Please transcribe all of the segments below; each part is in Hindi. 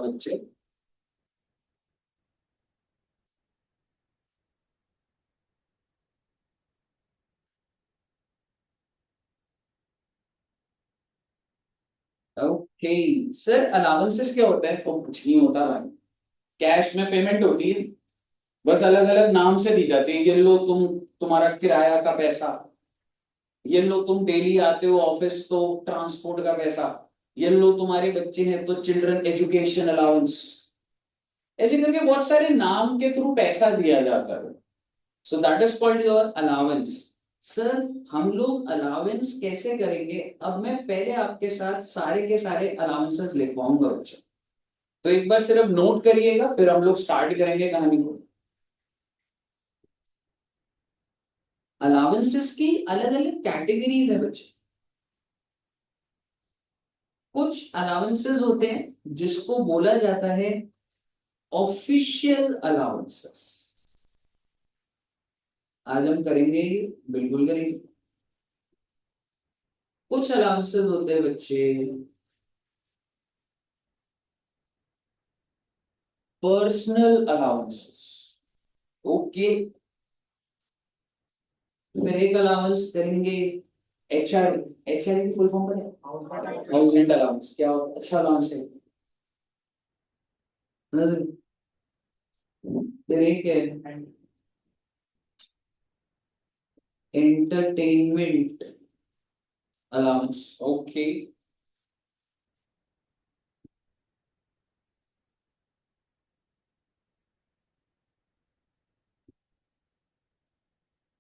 बच्चे। ओके सर, अलाउंसेस क्या होता है? तो कुछ नहीं होता भाई, कैश में पेमेंट होती है, बस अलग अलग नाम से दी जाती है। ये लो तुम, तुम्हारा किराया का पैसा, ये लो तुम डेली आते हो ऑफिस तो ट्रांसपोर्ट का पैसा, ये लो तुम्हारे बच्चे हैं तो चिल्ड्रन एजुकेशन अलाउंस। ऐसे करके बहुत सारे नाम के थ्रू पैसा दिया जाता है। So that is called your allowance. Sir, हम लोग अलाउंस कैसे करेंगे? अब मैं पहले आपके साथ सारे के सारे अलाउंसेस लिखवाऊंगा बच्चों, तो एक बार सिर्फ नोट करिएगा, फिर हम लोग स्टार्ट करेंगे कहानी को। अलाउंसेस की अलग अलग कैटेगरीज है बच्चे। कुछ अलाउंसेस होते हैं जिसको बोला जाता है ऑफिशियल अलाउंसेस। आज हम करेंगे ये, बिल्कुल करेंगे। कुछ अलाउंसेस होते हैं बच्चे पर्सनल अलाउंसेस। ओके, फिर एक अलाउंस करेंगे एचआर। एचआर की फुल फॉर्म पता है? House allowance. क्या अच्छा अलाउंस है। फिर एक है एंटरटेनमेंट अलाउंस। ओके,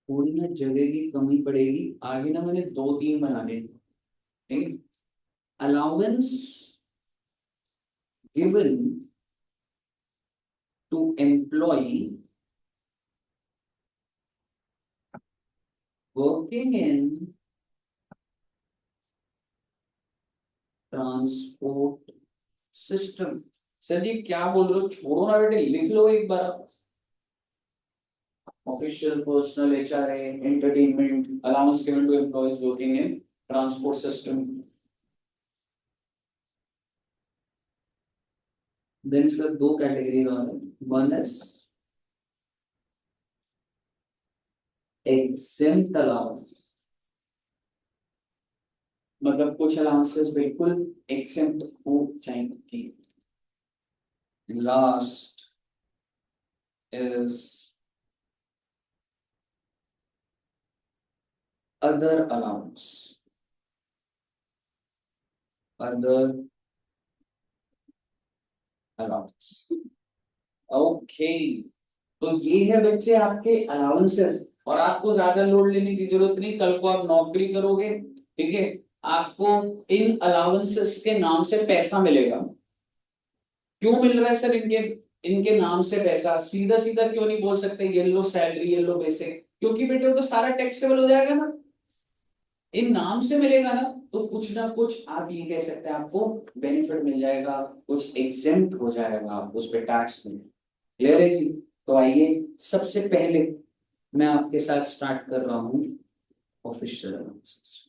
थोड़ी ना जगह की कमी पड़ेगी आगे ना, मैंने दो तीन बनाने। ठीक, allowance given to employ working in transport system. Sir ji क्या बोल रहे हो? छोड़ो ना बेटे, लिख लो एक बार। Official, personal, HRA, entertainment, allowance given to employees working in transport system. Then फिर दो कैटेगरीज आ रहे हैं। वन इज exempt अलाउंस, मतलब कुछ अलाउंसेस बिल्कुल exempt हो जाएंगे। Last is other allowance. Other allowance. Okay, तो ये है बच्चे आपके अलाउंसेस। और आपको ज्यादा लोड लेने की जरूरत नहीं, कल को आप नौकरी करोगे, ठीक है, आपको इन अलाउंसेस के नाम से पैसा मिलेगा। क्यों मिल रहा है सर इनके इनके नाम से पैसा? सीधा सीधा क्यों नहीं बोल सकते ये लो सैलरी, ये लो बेसिक? क्योंकि बेटे वो तो सारा टैक्सेबल हो जाएगा ना, इन नाम से मिलेगा ना। तो कुछ ना कुछ आप ये कह सकते हैं आपको बेनिफिट मिल जाएगा, कुछ एग्जेम्प्ट हो जाएगा, आप उस पर टैक्स में। क्लियर है जी? तो आइए, सबसे पहले मैं आपके साथ स्टार्ट कर रहा हूं official allowances.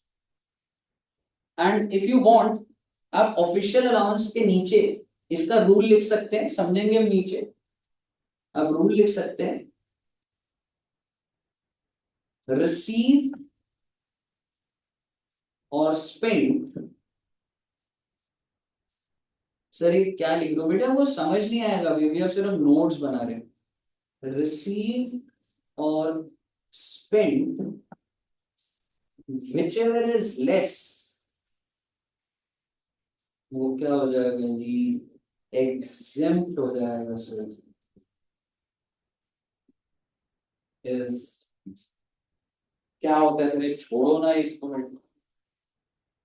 And if you want, आप ऑफिशियल अलाउंस के नीचे इसका रूल लिख सकते हैं, समझेंगे हम नीचे। अब रूल लिख सकते हैं, रिसीव और स्पेंड। सर ये क्या लिख दो बेटा, वो समझ नहीं आएगा, अभी भी आप सिर्फ नोट्स बना रहे हैं। रिसीव और spend which ever is less, वो क्या हो जाएगा जी? एग्जेम्प्ट हो जाएगा सर। इज क्या होता है सर? ये छोड़ो ना इसको,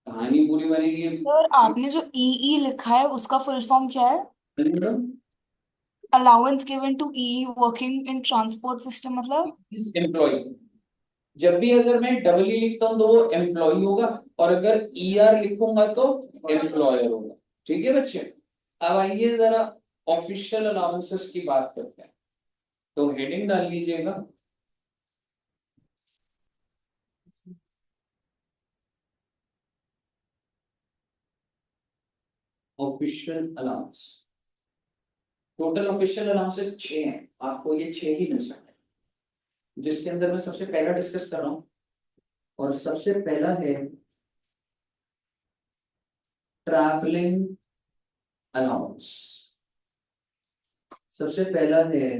कहानी पूरी बनेगी। सर आपने जो ई लिखा है उसका फुल फॉर्म क्या है? मैडम, अलाउंस गिवन टू ई वर्किंग इन ट्रांसपोर्ट सिस्टम मतलब? एम्प्लॉय। जब भी अगर मैं डबल ई लिखता हूँ तो वो एम्प्लॉय होगा, और अगर ई आर लिखूंगा तो एम्प्लॉयर होगा। ठीक है बच्चे, अब आइए जरा ऑफिशियल अलाउंसेस की बात करते हैं। तो हेडिंग डाल लीजिएगा official allowance. Total official allowances 6 हैं, आपको ये 6 ही मिल सकते हैं, जिसके अंदर मैं सबसे पहला डिस्कस कर रहा हूँ। और सबसे पहला है ट्रैवलिंग अलाउंस। सबसे पहला है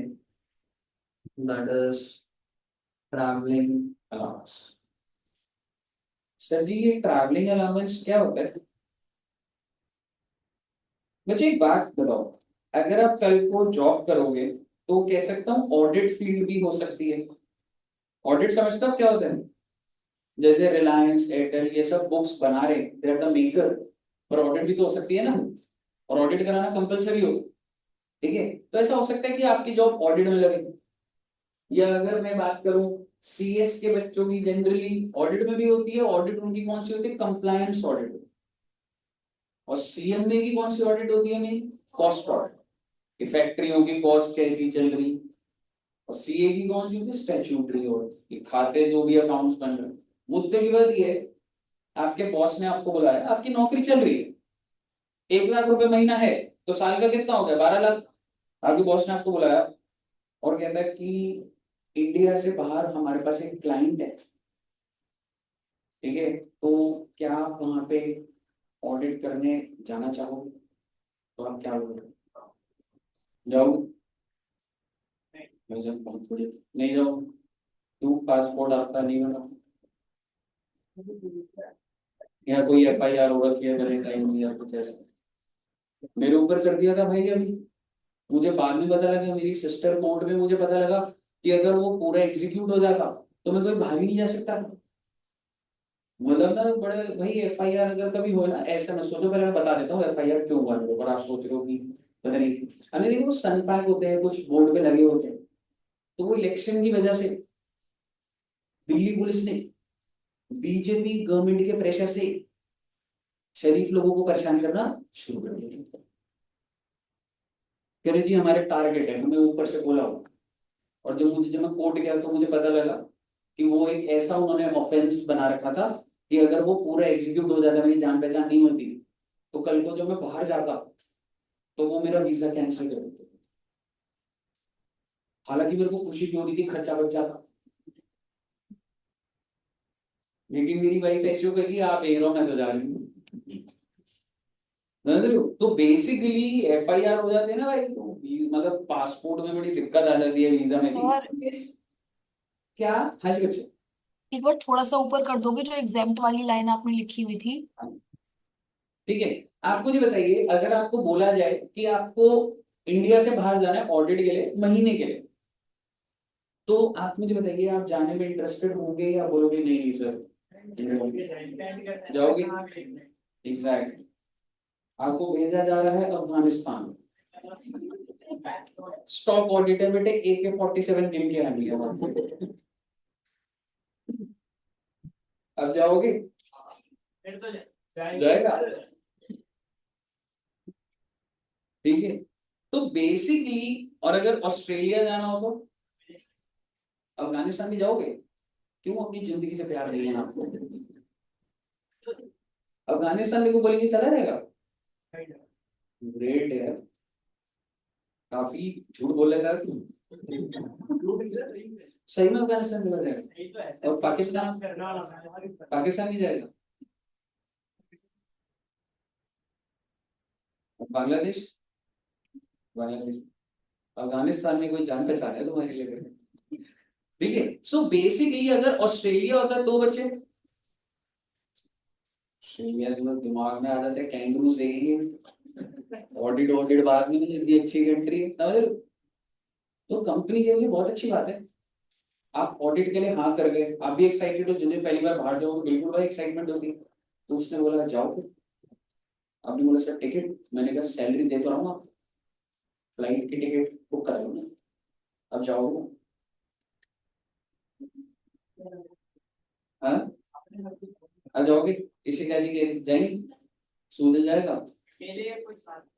that is travelling allowance. Sir ji ये ट्रैवलिंग अलाउंस क्या होता है? मुझे एक बात बताओ, अगर आप कल को जॉब करोगे तो कह सकता हूँ ऑडिट फील्ड भी हो सकती है। ऑडिट समझते हो आप क्या होता है? जैसे रिलायंस, एयरटेल, ये सब बुक्स बना रहे, दे आर द मेकर, पर ऑडिट भी तो हो सकती है ना, और ऑडिट कराना कंपलसरी हो। ठीक है, तो ऐसा हो सकता है कि आपकी जॉब ऑडिट में लगे। या अगर मैं बात करूं, सीएस के बच्चों की जनरली ऑडिट में भी होती है। ऑडिट उनकी कौन सी होती है? Compliance audit. और सीएमए की कौन सी ऑडिट होती है? मेरी कॉस्ट ऑडिट, कि फैक्ट्रियों की कॉस्ट कैसी चल रही। और सीए की कौन सी होती है? स्टैट्यूटरी ऑडिट, कि खाते जो भी अकाउंट्स बन रहे हैं। मुद्दे की बात ये है, आपके बॉस ने आपको बुलाया, आपकी नौकरी चल रही है, 1 लाख रुपए महीना है, तो साल का कितना हो गया? 12 लाख। आपके बॉस ने आपको बुलाया और कहता है कि इंडिया से बाहर हमारे पास एक क्लाइंट है, ठीक है, तो क्या आप वहां पे ऑडिट करने जाना चाहोगे? तो आप क्या बोलोगे? जाओगे? मैं जब बहुत बड़ी नहीं जाओ, क्यों? पासपोर्ट आपका नहीं बना, या कोई एफआईआर हो रखी है मेरे टाइम में, या कुछ ऐसा मेरे ऊपर कर दिया था भाई अभी। मुझे बाद में पता लगा, मेरी सिस्टर कोर्ट में मुझे पता लगा कि अगर वो पूरा एग्जीक्यूट हो जाता तो मैं कोई भाग ही नहीं जा सकता था। मतलब ना बड़े भाई, एफआईआर अगर कभी हो ना, ऐसा ना सोचो, पहले मैं बता देता हूँ एफआईआर क्यों हुआ मेरे ऊपर। आप सोच रहे हो कि पता नहीं, अरे देखो सन पैक होते हैं, कुछ बोर्ड पे लगे होते हैं, तो वो इलेक्शन की वजह से दिल्ली पुलिस ने बीजेपी गवर्नमेंट के प्रेशर से शरीफ लोगों को परेशान करना शुरू कर दिया। कह रहे जी हमारे टारगेट है, हमें ऊपर से बोला हो। और जब मैं कोर्ट गया तो मुझे पता लगा कि वो एक ऐसा उन्होंने ऑफेंस बना रखा था कि अगर वो पूरा एग्जीक्यूट हो जाता, मेरी जान पहचान नहीं होती, तो कल को जब मैं बाहर जाता तो वो मेरा वीजा कैंसिल कर देते। हालांकि मेरे को खुशी क्यों रही थी, खर्चा बच जाता, लेकिन मेरी वाइफ ऐसी हो गई कि आप एरो में तो जा रही हूँ। समझ रहे हो? तो बेसिकली एफआईआर हो जाते हैं ना भाई, तो मतलब पासपोर्ट में बड़ी दिक्कत आ जाती है, वीजा में भी। और क्या? हाँ जी बच्चे। एक बार थोड़ा सा ऊपर कर दोगे, जो एग्जेम्प्ट वाली लाइन आपने लिखी हुई थी। ठीक है, आप मुझे बताइए, अगर आपको बोला जाए कि आपको इंडिया से बाहर जाना है ऑडिट के लिए, महीने के लिए, तो आप मुझे बताइए आप जाने में इंटरेस्टेड होंगे या बोलोगे नहीं सर? जाओगे? एग्जैक्ट। आपको भेजा जा रहा है अफगानिस्तान, स्टॉक ऑडिटर बेटे AK-47 गिन के आनी है वहां पे। अब जाओगे? जाएगा? ठीक है, तो बेसिकली, और अगर ऑस्ट्रेलिया जाना हो तो अफगानिस्तान भी जाओगे? क्यों, अपनी जिंदगी से प्यार नहीं है आपको? अफगानिस्तान देखो बोलेंगे चला जाएगा? ग्रेट है, काफी झूठ बोल रहा था तू। सही में अफगानिस्तान चला जाएगा? और पाकिस्तान? पाकिस्तान भी जाएगा? और बांग्लादेश? बांग्लादेश? अफगानिस्तान में कोई जान पहचान है तुम्हारी लेकर? ठीक है, सो बेसिकली अगर ऑस्ट्रेलिया होता तो बच्चे, ऑस्ट्रेलिया जो दिमाग में आ जाता है कैंगरू देखेंगे, ऑडिट ऑडिट बाद में, इतनी अच्छी कंट्री है, समझ रहे हो? तो कंपनी के लिए बहुत अच्छी बात है। आप ऑडिट के लिए हाँ कर गए, आप भी एक्साइटेड हो, जिन्हें पहली बार बाहर जाओगे बिल्कुल भाई एक्साइटमेंट होती है। तो उसने बोला जाओ फिर। आपने बोला सर टिकट, मैंने कहा सैलरी दे तो रहा हूँ, आप फ्लाइट की टिकट बुक करा लो ना, अब जाओगे? हाँ, अब जाओगे? इसी का जी जाएंगे, सूझ जाएगा।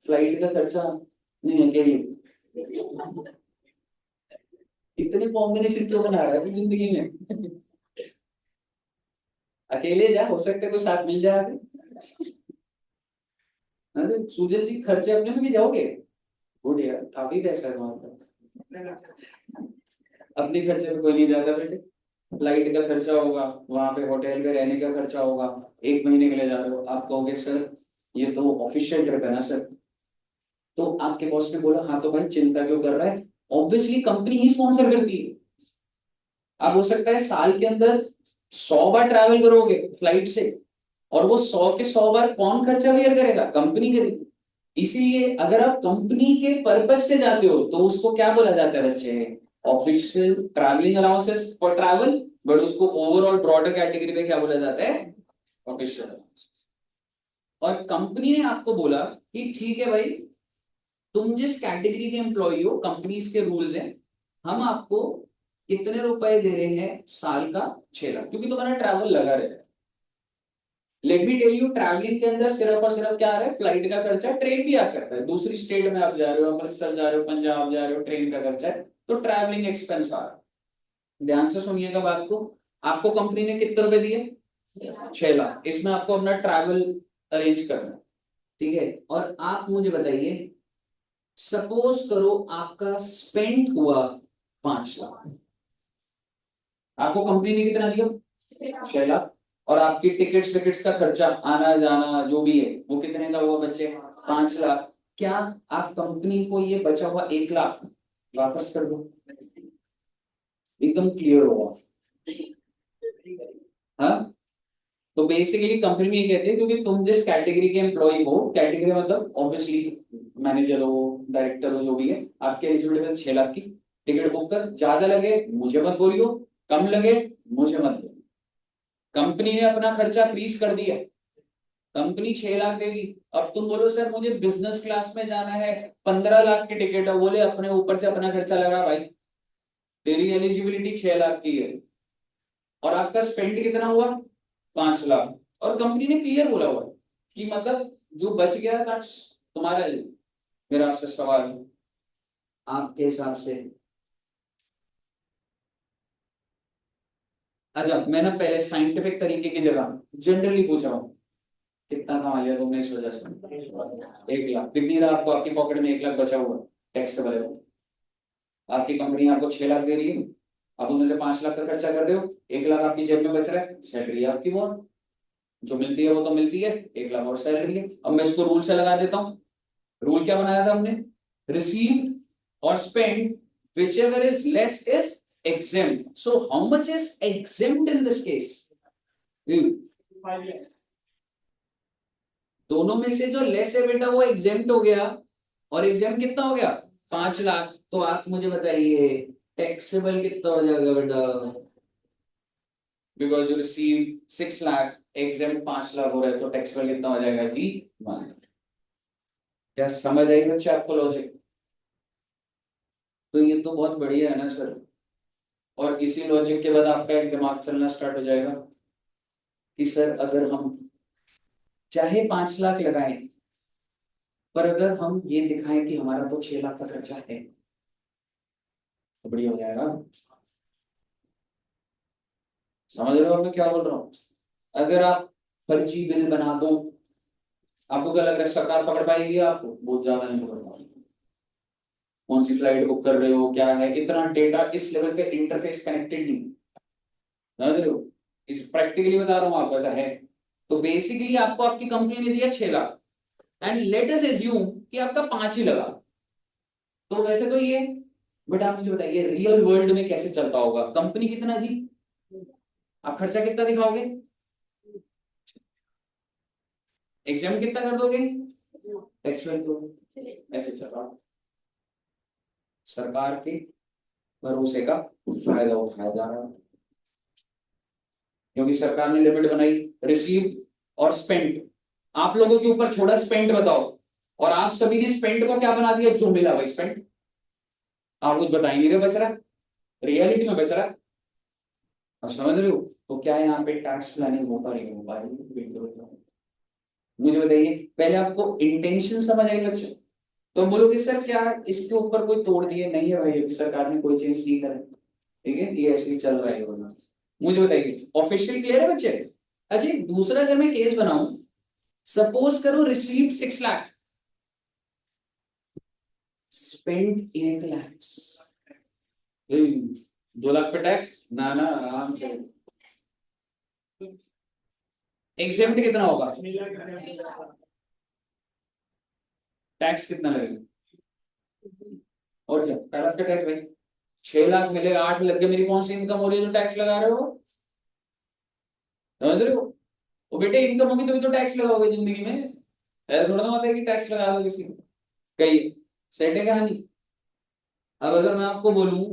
फ्लाइट का खर्चा नहीं, अकेले। इतने कॉम्बिनेशन क्यों बना रहा है तू जिंदगी में? अकेले जा, हो सकता है कोई साथ मिल जाए। अरे सूजन जी खर्चे अपने में भी जाओगे? गुड यार, काफी पैसा है वहां पर। अपने खर्चे पे कोई नहीं जाता बेटे, फ्लाइट का खर्चा होगा, वहां पे होटल में रहने का खर्चा होगा, 1 महीने के लिए जा रहे हो, आप कहोगे सर ये तो ऑफिशियल ट्रिप है ना सर, तो आपके बॉस ने बोला हाँ तो भाई चिंता क्यों कर रहा है, ऑब्वियसली कंपनी ही स्पॉन्सर करती है। आप हो सकता है साल के अंदर 100 बार ट्रैवल करोगे फ्लाइट से, और वो 100 के 100 बार कौन खर्चा बेयर करेगा, कंपनी करेगी। इसीलिए अगर आप कंपनी के पर्पस से जाते हो तो उसको क्या बोला जाता है बच्चे, official travelling allowances for travel, but उसको ओवरऑल ब्रॉडर कैटेगरी में क्या बोला जाता है, ऑफिशियल अलाउंसेस। और कंपनी ने आपको बोला कि ठीक है भाई, तुम जिस कैटेगरी के एम्प्लॉय हो, कंपनीज के रूल्स हैं, हम आपको कितने रुपए दे रहे हैं साल का, 6 लाख, क्योंकि तुम्हारा ट्रैवल लगा रहता है। Let me tell you, travelling के अंदर सिर्फ और सिर्फ क्या आ रहा है, फ्लाइट का खर्चा, ट्रेन भी आ सकता है, दूसरी स्टेट में आप जा रहे हो, अमृतसर जा रहे हो, पंजाब जा रहे हो, ट्रेन का खर्चा है, तो ट्रैवलिंग एक्सपेंस आ रहा है। ध्यान से सुनिएगा बात को, आपको कंपनी ने कितने रुपए दिए, 6 लाख, इसमें आपको अपना ट्रैवल अरेंज करना है, ठीक है। और आप मुझे बताइए, सपोज करो आपका स्पेंड हुआ 5 लाख, आपको कंपनी ने कितना दिया, 6 लाख, और आपकी टिकट्स विकेट्स का खर्चा, आना जाना जो भी है, वो कितने का हुआ बच्चे, 5 लाख। क्या आप कंपनी को ये बचा हुआ 1 लाख वापस कर दो, एकदम क्लियर होगा, हाँ। तो बेसिकली कंपनी में ये कहते हैं, क्योंकि तुम जिस कैटेगरी के एम्प्लॉय हो, कैटेगरी मतलब ऑब्वियसली मैनेजर हो, डायरेक्टर हो, जो भी है, आपके एलिजिबिलिटी 6 लाख की, टिकट बुक कर, ज्यादा लगे मुझे मत बोलियो, कम लगे मुझे मत बोलियो, कंपनी ने अपना खर्चा फ्रीज कर दिया, कंपनी 6 लाख देगी। अब तुम बोलो सर मुझे बिजनेस क्लास में जाना है, 15 लाख की टिकट है, बोले अपने ऊपर से अपना खर्चा लगा भाई, तेरी एलिजिबिलिटी 6 लाख की है, और आपका स्पेंड कितना हुआ, 5 लाख, और कंपनी ने क्लियर बोला हुआ है कि मतलब जो बच गया का तुम्हारा है। मेरा आपसे सवाल है, आपके हिसाब से, अच्छा मैं ना पहले साइंटिफिक तरीके की जगह जनरली पूछ रहा हूँ, कितना कमा लिया तुमने इस वजह से, 1 लाख दिख नहीं रहा आपको, आपकी पॉकेट में 1 लाख बचा हुआ टैक्स से भरे हुए। आपकी कंपनी आपको 6 लाख दे रही है, आप उनमें से 5 लाख का खर्चा कर रहे हो, 1 लाख आपकी जेब में बच रहा है, सैलरी आपकी वो जो मिलती है वो तो मिलती है, 1 लाख और सैलरी है। अब मैं इसको रूल से लगा देता हूँ, रूल क्या बनाया था हमने, रिसीव और spend which ever is less is exempt, so how much is exempt in this case, दोनों में से जो लेस है बेटा वो एग्जेम्प्ट हो गया, और एग्जेम्प्ट कितना हो गया, 5 लाख, तो आप मुझे बताइए टैक्सेबल कितना हो जाएगा बेटा, because you receive 6 lakh, exempt 5 lakh हो रहा है, तो टैक्सेबल कितना हो जाएगा जी, 1 लाख। क्या समझ आई बच्चे आपको लॉजिक, तो ये तो बहुत बढ़िया है ना सर। और इसी लॉजिक के बाद आपका एक दिमाग चलना स्टार्ट हो जाएगा कि सर अगर हम चाहे 5 लाख लगाएं, पर अगर हम ये दिखाएं कि हमारा तो 6 लाख का खर्चा है, तो बढ़िया हो जाएगा। समझ रहे हो मैं क्या बोल रहा हूँ, अगर आप फर्जी बिल बना दो, आपको क्या लग रहा है सरकार पकड़ पाएगी आपको, बहुत ज्यादा नहीं पकड़ पाएगी। कौन सी फ्लाइट बुक कर रहे हो, क्या है, इतना डेटा इस लेवल पे इंटरफेस कनेक्टेड नहीं, समझ रहे हो, इस प्रैक्टिकली बता रहा हूँ आपको, ऐसा है। तो बेसिकली आपको आपकी कंपनी ने दिया 6 lakh, and let us assume कि आपका 5 ही लगा, तो वैसे तो ये, बट आप मुझे बताइए रियल वर्ल्ड में कैसे चलता होगा, कंपनी कितना दी, आप खर्चा कितना दिखाओगे, एग्जाम कितना कर दोगे, टैक्स को, ऐसे चल रहा, सरकार के भरोसे का फायदा उठाया जा रहा है, क्योंकि सरकार ने लिमिट बनाई, रिसीव और स्पेंड, आप लोगों के ऊपर छोड़ा, स्पेंड बताओ, और आप सभी ने स्पेंड को क्या बना दिया, जो मिला वही स्पेंड, आप कुछ बता ही नहीं रहे बच रहा, रियलिटी में बच रहा, आप समझ रहे हो। तो क्या यहाँ पे टैक्स प्लानिंग हो पा रही है, हो पा रही है, बिल्कुल। मुझे बताइए पहले आपको इंटेंशन समझ आई बच्चे, तो बोलोगे सर क्या इसके ऊपर कोई तोड़ दिए, नहीं है भाई, अभी सरकार ने कोई चेंज नहीं करा, ठीक है, ये ऐसे ही चल रहा है बोलना। मुझे बताइए ऑफिशियल क्लियर है बच्चे। अच्छा दूसरा अगर मैं केस बनाऊं, सपोज करो रिसीव्ड 6 लाख, स्पेंट 1 लाख, 2 लाख पे टैक्स ना ना आराम से। एग्जेम्प्ट कितना होगा, टैक्स कितना लगेगा, और क्या 4 लाख का टैक्स भाई, 6 लाख मिले 8 लग गए, मेरी कौन सी इनकम हो रही है जो टैक्स लगा रहे हो, समझ रहे हो। वो बेटे इनकम होगी तभी तो टैक्स लगाओगे जिंदगी में, ऐसा थोड़ा ना होता है कि टैक्स लगा दो किसी को, कही सेट है कहानी। अब अगर मैं आपको बोलूं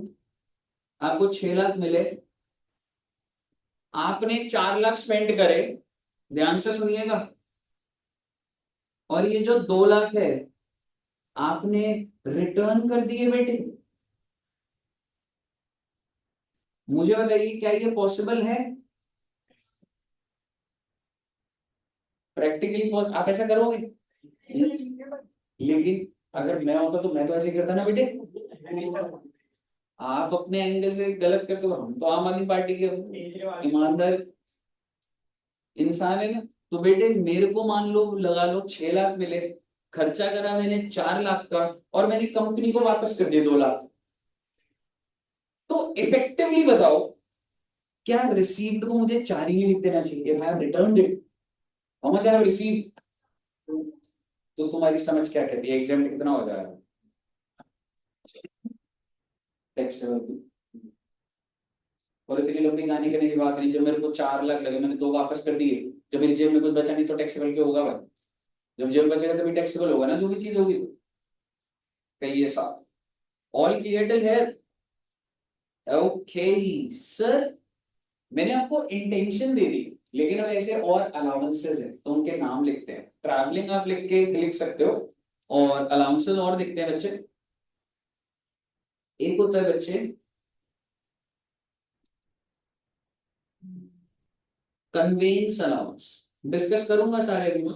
आपको 6 लाख मिले, आपने 4 लाख स्पेंड करे, ध्यान से सुनिएगा, और ये जो 2 लाख है आपने रिटर्न कर दिए बेटे, मुझे बताइए क्या ये पॉसिबल है, प्रैक्टिकली आप ऐसा करोगे, लेकिन अगर मैं होता तो मैं तो ऐसे करता ना बेटे, आप अपने एंगल से गलत करते हो, हम तो आम आदमी पार्टी के ईमानदार इंसान है ना। तो बेटे मेरे को मान लो लगा लो 6 लाख मिले, खर्चा करा मैंने 4 लाख का, और मैंने कंपनी को वापस कर दिया 2 लाख, तो इफेक्टिवली बताओ क्या रिसीव्ड को मुझे 4 ही लिख देना चाहिए, if I have returned it, how much I have received. तो तुम्हारी समझ क्या कहती है, एग्जाम कितना हो जाएगा टैक्स, और इतनी लंबी कहानी करने की बात नहीं, जब मेरे को 4 लाख लगे मैंने 2 वापस कर दिए, जब मेरी जेब में कुछ बचा नहीं तो टैक्सेबल क्यों होगा भाई, जब जेब बचेगा तभी टैक्सेबल होगा ना जो भी चीज होगी, तो कहिए साहब, ऑल क्लियर टिल है। ओके सर, मैंने आपको इंटेंशन दे दी, लेकिन अब ऐसे और अलाउंसेस है तो उनके नाम लिखते हैं, ट्रैवलिंग आप लिख सकते हो, और अलाउंसेस और दिखते हैं बच्चे, एक होता है बच्चे कन्वेंस अलाउंस, डिस्कस करूंगा सारे भी,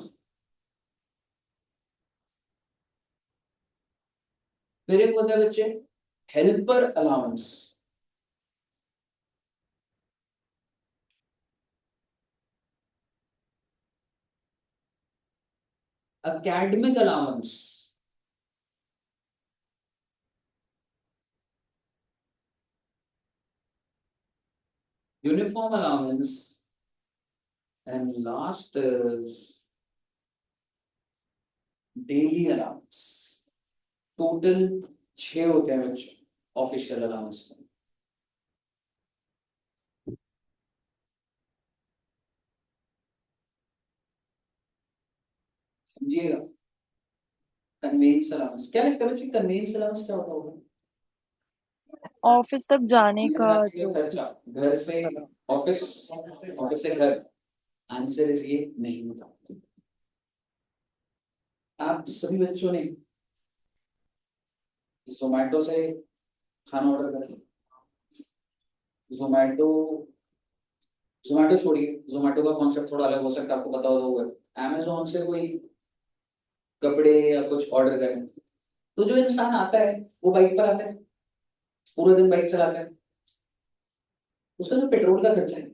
फिर एक होता है बच्चे helper allowance, academic allowance, uniform allowance, and last is daily allowance। Total 6 होते हैं बच्चे ऑफिशियल अलाउंस में। समझिएगा, कन्वेंस अलाउंस क्या लगता है बच्चे, कन्वेंस अलाउंस क्या होता होगा, ऑफिस तक जाने ये का जाने जो का खर्चा, घर से ऑफिस, ऑफिस से घर, आंसर इज ये नहीं होता। आप सभी बच्चों ने जोमेटो से खाना ऑर्डर कर लिया, जोमेटो, जोमेटो छोड़िए, जोमेटो का कॉन्सेप्ट थोड़ा अलग हो सकता है आपको पता होगा, अमेजोन से कोई कपड़े या कुछ ऑर्डर करें, तो जो इंसान आता है वो बाइक पर आता है, पूरा दिन बाइक चलाता है, उसका जो पेट्रोल का खर्चा है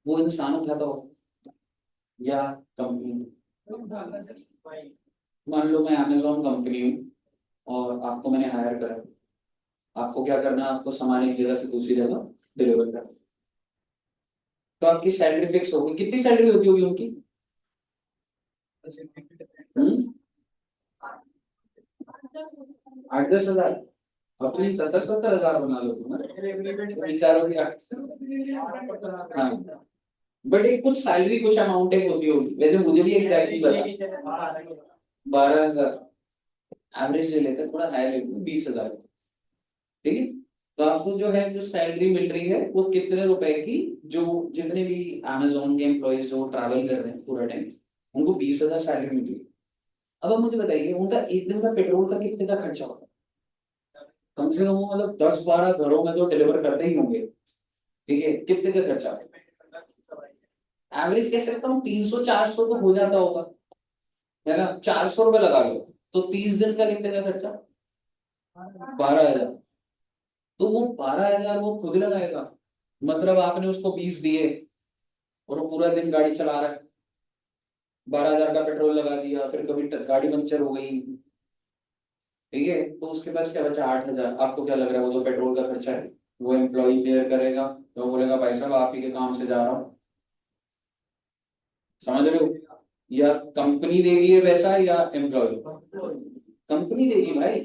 वो इंसान उठाता हो या कंपनी। मान लो मैं अमेजोन कंपनी हूँ और आपको मैंने हायर करा, आपको क्या करना है, आपको सामान एक जगह से दूसरी जगह डिलीवर करना, तो आपकी सैलरी फिक्स होगी, कितनी सैलरी होती होगी उनकी, हम्म? 8-10 हजार, अपनी 70-70 हजार बना लो तुम, तो विचारों की हाँ, बट एक कुछ सैलरी कुछ अमाउंट एक होती होगी, वैसे मुझे भी एग्जैक्टली पता 12,000, एवरेज ले लेकर थोड़ा हाई ले 20,000, ठीक है। तो आपको जो है जो सैलरी मिल रही है वो कितने रुपए की, जो जितने भी अमेजोन के एम्प्लॉयज जो ट्रैवल कर रहे हैं पूरा टाइम, उनको 20,000 सैलरी मिल रही है। अब आप मुझे बताइए उनका एक दिन का पेट्रोल का कितने का खर्चा होता है, कम से कम वो मतलब 10-12 घरों में तो डिलीवर करते ही होंगे, ठीक है, कितने का खर्चा, एवरेज कह सकता हूँ 300-400 तो हो जाता होगा, है ना, 400 रुपये लगा लो, तो 30 दिन का कितने का खर्चा, 12,000, तो वो 12,000 वो खुद लगाएगा, मतलब आपने उसको 20 दिए और वो पूरा दिन गाड़ी चला रहा है, 12,000 का पेट्रोल लगा दिया, फिर कभी गाड़ी पंक्चर हो गई, ठीक है, तो उसके पास क्या बचा 8,000। आपको क्या लग रहा है वो जो पेट्रोल का खर्चा है वो एम्प्लॉय बेयर करेगा? तो वो बोलेगा भाई साहब आप ही के काम से जा रहा हूँ। समझ रहे हो? या कंपनी देगी ये पैसा या एम्प्लॉय? कंपनी देगी भाई।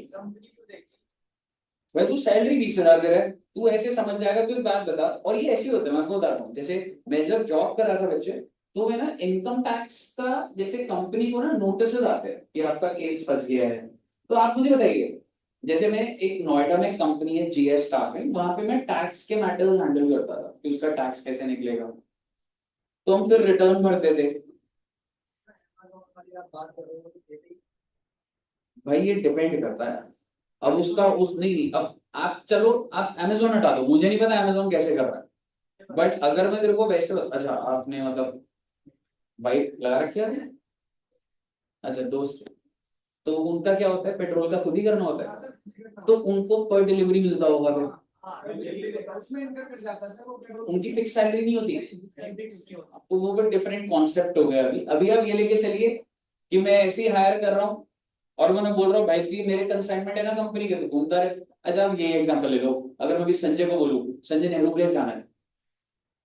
भाई तू सैलरी 20,000 दे रहा है, तू ऐसे समझ जाएगा। तो एक बात बता, और ये ऐसे होता है मैं आपको बताता हूँ। जैसे मैं जब जॉब कर रहा था बच्चे, तो मैं ना इनकम टैक्स का जैसे कंपनी को ना नोटिस आते हैं कि आपका केस फंस गया है। तो आप मुझे बताइए, जैसे मैं एक नोएडा में कंपनी है जीएस स्टाफिंग, वहां पे मैं टैक्स के मैटर्स हैंडल करता था कि उसका टैक्स कैसे निकलेगा। तो हम फिर रिटर्न भरते थे। भाई ये डिपेंड करता है। अब उसका उस नहीं, अब आप चलो आप अमेजोन हटा दो, मुझे नहीं पता अमेजोन कैसे कर रहा है। बट अगर मैं तेरे को वैसे, अच्छा आपने मतलब बाइक लगा रखी है आपने? अच्छा दोस्त, तो उनका क्या होता है, पेट्रोल का खुद ही करना होता है, तो उनको पर डिलीवरी मिलता होगा फिर। उनकी फिक्स सैलरी नहीं होती। तो वो फिर डिफरेंट कॉन्सेप्ट हो गया। अभी अभी आप ये लेके चलिए कि मैं ऐसे ही हायर कर रहा हूँ और मैं बोल रहा हूँ भाई जी मेरे कंसाइनमेंट है ना कंपनी के, तो घूमता है। अच्छा आप ये एग्जांपल ले लो, अगर मैं भी संजय को बोलूँ संजय नेहरू प्लेस जाना है,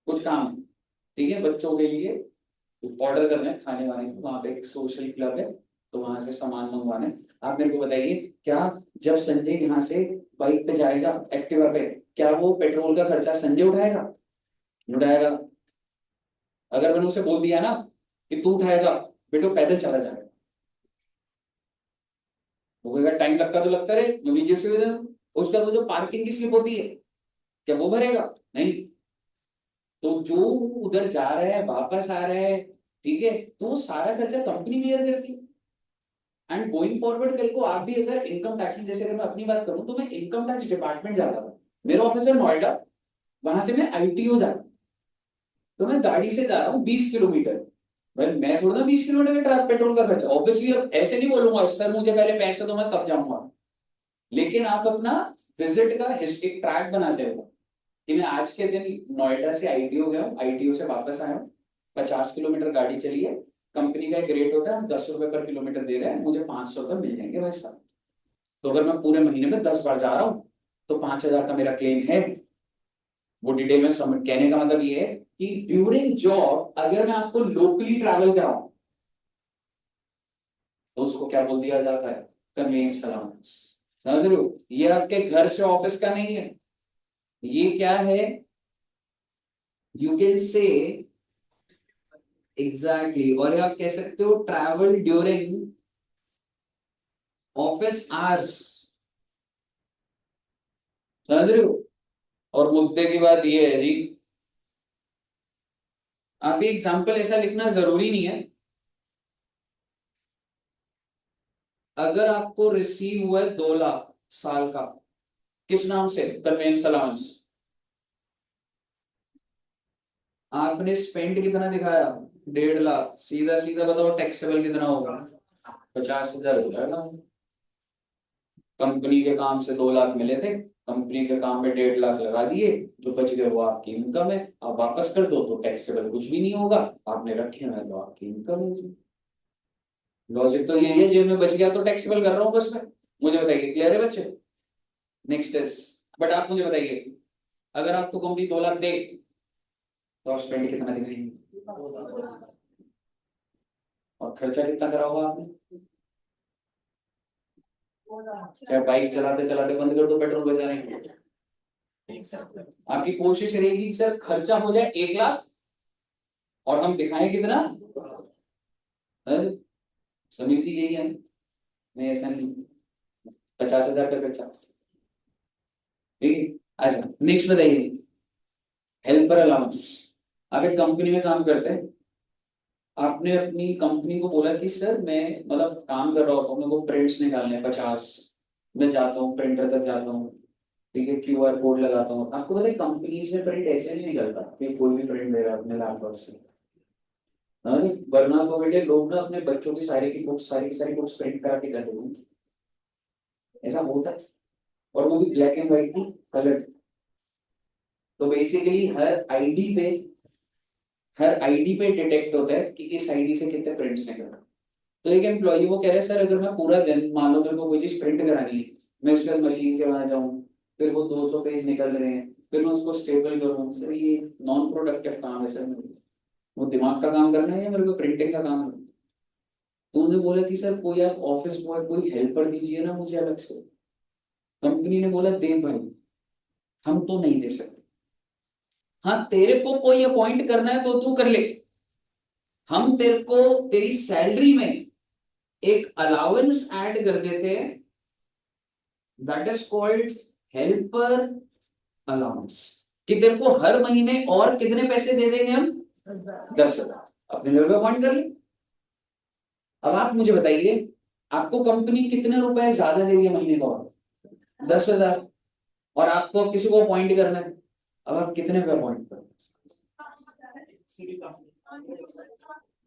कुछ काम है, ठीक है, बच्चों के लिए ऑर्डर करना है खाने वाने को, वहां पे एक सोशल क्लब है, तो वहां से सामान मंगवाना है। आप मेरे को बताइए, क्या जब संजय यहाँ से बाइक पे जाएगा एक्टिवा पे, क्या वो पेट्रोल का खर्चा संजय उठाएगा? नहीं उठाएगा। अगर मैंने उसे बोल दिया ना कि तू उठाएगा, बेटो पैदल चला जाएगा, वो कहेगा टाइम लगता तो लगता रहे, मैं भी जेब से दे दूं। उसके बाद वो जो पार्किंग की स्लिप होती है, क्या वो भरेगा? नहीं। तो जो उधर जा रहा है वापस आ रहा है, ठीक है, तो वो सारा खर्चा कंपनी बेयर करती है। एंड गोइंग फॉरवर्ड कल को आप भी अगर इनकम टैक्स में, जैसे अगर मैं अपनी बात करूं तो मैं इनकम टैक्स डिपार्टमेंट जाता था, मेरा ऑफिस है नोएडा, वहां से मैं आईटीओ जाता, तो मैं गाड़ी से जा रहा हूँ 20 किलोमीटर। भाई मैं थोड़ा ना 20 किलोमीटर का पेट्रोल का खर्चा, ऑब्वियसली अब ऐसे नहीं बोलूंगा सर मुझे पहले पैसे दो मैं तब जाऊंगा। लेकिन आप अपना विजिट का एक ट्रैक बनाते हो कि मैं आज के दिन नोएडा से आईटीओ गया हूँ, आईटीओ से वापस आया हूँ, 50 किलोमीटर गाड़ी चली है, कंपनी का एक रेट होता है हम 10 रुपए पर किलोमीटर दे रहे हैं, मुझे 500 रुपये मिल जाएंगे भाई साहब। तो अगर मैं पूरे महीने में 10 बार जा रहा हूँ तो 5,000 का मेरा क्लेम है। वो डिटेल में समझ, कहने का मतलब ये है कि ड्यूरिंग जॉब अगर मैं आपको लोकली ट्रैवल कराऊं तो उसको क्या बोल दिया जाता है, कन्वेंस अलाउंस। समझ रहे हो? ये आपके घर से ऑफिस का नहीं है, ये क्या है, यू कैन से एग्जैक्टली, और ये आप कह सकते हो ट्रैवल ड्यूरिंग ऑफिस आवर्स। समझ रहे हो? और मुद्दे की बात ये है जी, आप ये एग्जाम्पल ऐसा लिखना जरूरी नहीं है। अगर आपको रिसीव हुआ है 2 लाख साल का, किस नाम से, कन्वेंस अलाउंस, आपने स्पेंड कितना दिखाया, 1.5 लाख, सीधा सीधा बताओ टैक्सेबल कितना होगा, 50,000 हो जाएगा। कंपनी के काम से 2 लाख मिले थे, कंपनी के काम में 1.5 लाख लगा दिए, जो बच गए वो आपकी इनकम है, आप वापस कर दो तो टैक्सेबल कुछ भी नहीं होगा, आपने रखे हुए हैं तो आपकी इनकम होगी। लॉजिक तो यही है, जेब में बच गया तो टैक्सेबल कर रहा हूँ बस मैं। मुझे बताइए क्लियर है बच्चे? नेक्स्ट इज, बट आप मुझे बताइए, अगर आपको कंपनी 2 लाख दे तो आप स्पेंड कितना दिखाएंगे, और खर्चा कितना करा होगा आपने? चाहे बाइक चलाते चलाते बंद कर दो पेट्रोल बचाने के लिए, आपकी कोशिश रहेगी कि सर खर्चा हो जाए 1 लाख और हम दिखाएं कितना। समीर जी यही है, नहीं ऐसा नहीं, 50,000 का खर्चा। ठीक है, अच्छा नेक्स्ट बताइए, हेल्पर अलाउंस। आप एक कंपनी में काम करते हैं, आपने अपनी कंपनी को बोला कि सर मैं मतलब काम कर रहा होता हूँ, मेरे को प्रिंट्स निकालने हैं 50, मैं जाता हूँ प्रिंटर तक जाता हूँ, ठीक है, क्यूआर कोड लगाता हूँ। आपको पता है कंपनीज में प्रिंट ऐसे नहीं निकलता कि कोई भी प्रिंट दे रहा है अपने लैपटॉप से। हाँ जी, वरना तो बेटे लोग ना अपने बच्चों की सारी की बुक्स, सारी की सारी बुक्स प्रिंट करा के कर देते हैं, ऐसा होता है। और वो भी ब्लैक एंड व्हाइट की कलर। तो बेसिकली हर आईडी पे डिटेक्ट होता है कि इस आईडी से कितने प्रिंट्स निकल रहे हैं। तो एक एम्प्लॉय वो कह रहे हैं सर अगर मैं पूरा दिन मान लो मेरे को कोई चीज प्रिंट करानी है, मैं उसके बाद मशीन के वहां जाऊँ, फिर वो 200 पेज निकल रहे हैं, फिर मैं उसको स्टेबल करूँ, सर ये नॉन प्रोडक्टिव काम है सर मेरे को। वो दिमाग का काम करना है या मेरे को प्रिंटिंग का काम करना है? तो उन्होंने बोला कि सर कोई आप ऑफिस बॉय कोई हेल्पर दीजिए ना मुझे अलग से। कंपनी ने बोला दे भाई, हम तो नहीं दे सकते। हाँ तेरे को कोई अपॉइंट करना है तो तू कर ले, हम तेरे को तेरी सैलरी में एक अलाउंस ऐड कर देते हैं, that is called helper allowance, कि तेरे को हर महीने और कितने पैसे दे देंगे हम, 10,000, अपने लेवल पे अपॉइंट कर ले। अब आप मुझे बताइए आपको कंपनी कितने रुपए ज्यादा देगी महीने का, और 10,000, और आपको किसी को अपॉइंट करना है, अब आप कितने पे अपॉइंट करो,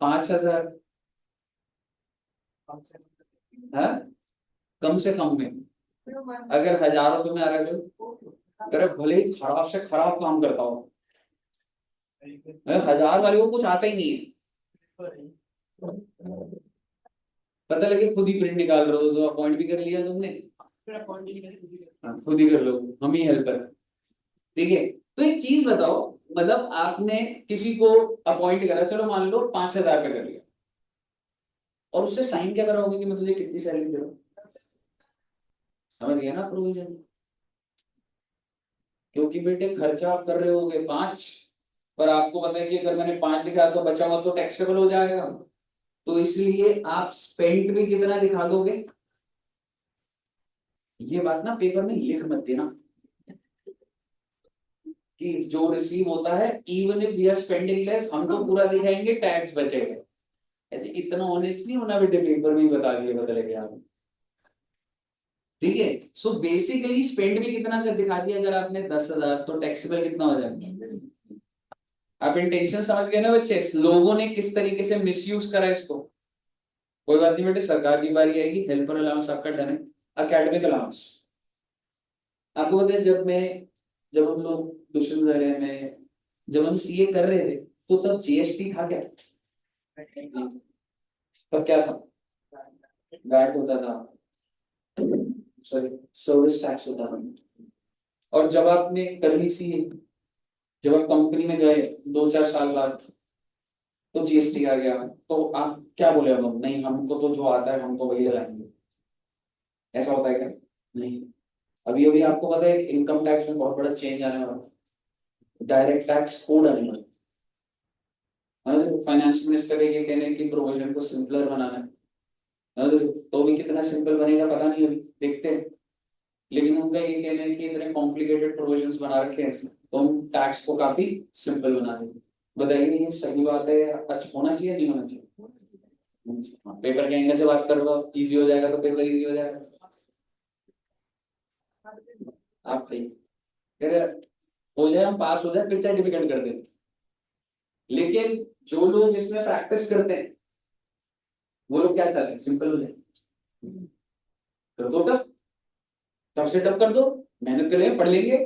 5,000, है कम से कम में। अगर 1,000 रुपए में आ रहा है तो अगर भले ही खराब से खराब काम करता हो, 1,000 वाले को कुछ आता ही नहीं है, पता लगे खुद ही प्रिंट निकाल रहे हो, तो अपॉइंट भी कर लिया तुमने, हाँ, खुद ही कर लो, हम ही हेल्पर। ठीक है, तो एक चीज बताओ, मतलब आपने किसी को अपॉइंट करा, चलो मान लो 5,000 का कर लिया, और उससे साइन क्या कराओगे कि मैं तुझे कितनी सैलरी दे रहा हूँ, समझ गया ना प्रोविजन। क्योंकि बेटे खर्चा आप कर रहे होगे 5, पर आपको पता है कि अगर मैंने 5 दिखाया तो बचा हुआ तो टैक्सेबल हो जाएगा, तो इसलिए आप स्पेंट भी कितना दिखा दोगे। ये बात ना पेपर में लिख मत देना कि जो रिसीव होता है even if we are spending less, हम तो पूरा दिखाएंगे टैक्स बचेगा। ऐसे इतना ऑनेस्ट नहीं होना बेटे, पेपर में ही बता दिए बता लगे आप। ठीक है, सो बेसिकली स्पेंड भी कितना कर दिखा दिया, अगर आपने 10,000 तो टैक्सेबल कितना हो जाएगा। आप इंटेंशन समझ गए ना बच्चे, लोगों ने किस तरीके से मिसयूज करा इसको। कोई बात नहीं बेटे, सरकार की बारी आएगी, हेल्पर अलाउंस आपका डन है। अकेडमिक अलाउंस, आपको पता है जब हम लोग विश्वविद्यालय में जब हम सीए कर रहे थे, तो तब जीएसटी था क्या, तब क्या था, वैट होता था, सॉरी सर्विस टैक्स होता था। और जब आपने कर ली सीए, जब आप कंपनी में गए 2-4 साल बाद, तो जीएसटी आ गया, तो आप क्या बोले, अब हम नहीं, हमको तो जो आता है हम तो वही लगाएंगे, ऐसा होता है क्या, नहीं। अभी अभी आपको पता है इनकम टैक्स में बहुत बड़ा चेंज आने वाला, डायरेक्ट टैक्स कोड आने वाला। फाइनेंस मिनिस्टर का ये कहने की प्रोविजन को सिंपलर बनाना है, तो भी कितना सिंपल बनेगा पता नहीं, अभी देखते हैं। लेकिन उनका ये कहना है कि इतने कॉम्प्लिकेटेड प्रोविजंस बना रखे हैं तो हम टैक्स को काफी सिंपल बना देंगे। बताइए ये सही बात है, अच्छा होना चाहिए नहीं होना चाहिए। पेपर के एंगल से बात करो, इजी हो जाएगा तो पेपर इजी हो जाएगा। आप फिर हो जाए, हम पास हो जाए, फिर चाहे डिफिकल्ट कर दें। लेकिन जो लोग इसमें प्रैक्टिस करते हैं वो लोग क्या चाहते हैं, सिंपल हो जाए, कर दो टफ, टफ से टफ कर दो, मेहनत करेंगे पढ़ लेंगे,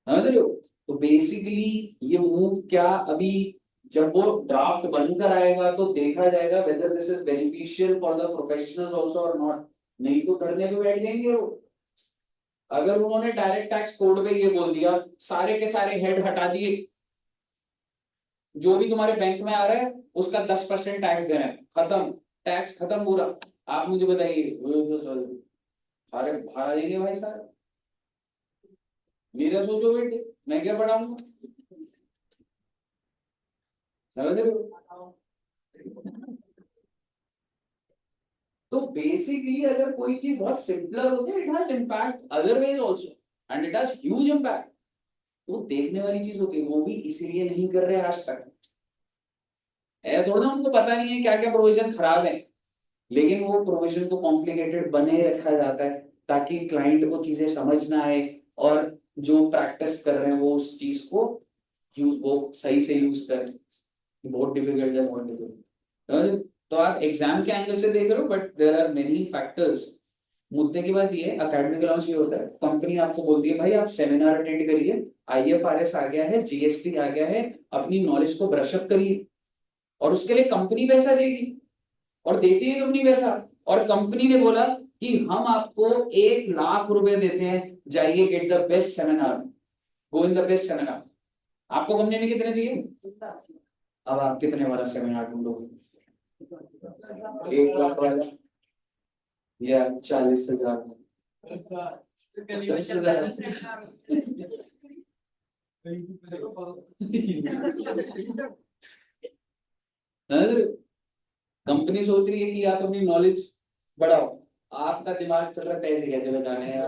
समझ रहे हो। तो बेसिकली ये मूव क्या, अभी जब वो ड्राफ्ट बनकर आएगा तो देखा जाएगा whether this is beneficial for the professional also और नॉट। नहीं तो करने पे बैठ जाएंगे वो। अगर उन्होंने डायरेक्ट टैक्स कोड में ये बोल दिया सारे के सारे हेड हटा दिए, जो भी तुम्हारे बैंक में आ रहा है उसका 10% टैक्स देना है, खत्म, टैक्स खत्म पूरा। आप मुझे बताइए वो तो सारे बाहर आ जाएंगे भाई साहब। मेरा सोचो बेटे, मैं क्या पढ़ाऊंगा, समझ रहे हो। तो बेसिकली अगर कोई चीज बहुत सिंपलर हो जाए, it has impact other ways also, and it has huge impact. तो देखने वाली चीज होती है, वो भी इसीलिए नहीं कर रहे आज तक, है थोड़ा ना, उनको पता नहीं है क्या क्या प्रोविजन खराब है, लेकिन वो प्रोविजन को कॉम्प्लिकेटेड बने रखा जाता है ताकि क्लाइंट को चीजें समझ ना आए, और जो प्रैक्टिस कर रहे हैं वो उस चीज को यूज वो सही से यूज करें। बहुत डिफिकल्ट है, बहुत डिफिकल्ट। तो आप एग्जाम के एंगल से देख रहे हो, but there are many factors. मुद्दे की बात ये है, एकेडमिक अलाउंस ये होता है, कंपनी आपको बोलती है भाई आप सेमिनार अटेंड करिए, आईएफआरएस आ गया है, जीएसटी आ गया है, अपनी नॉलेज को ब्रश अप करिए, और उसके लिए कंपनी पैसा देगी। और देती है कंपनी वैसा। और कंपनी ने बोला कि हम आपको 1 लाख रुपए देते हैं, जाइए get the best seminar, go in the best seminar. आपको कंपनी ने कितने दिए? अब आप कितने वाला सेमिनार ढूंढोगे? 1 लाख वाला या 40,000? 10,000? कंपनी सोच रही है कि आप अपनी नॉलेज बढ़ाओ, आपका दिमाग चल रहा है पैसे कैसे बचाने हैं।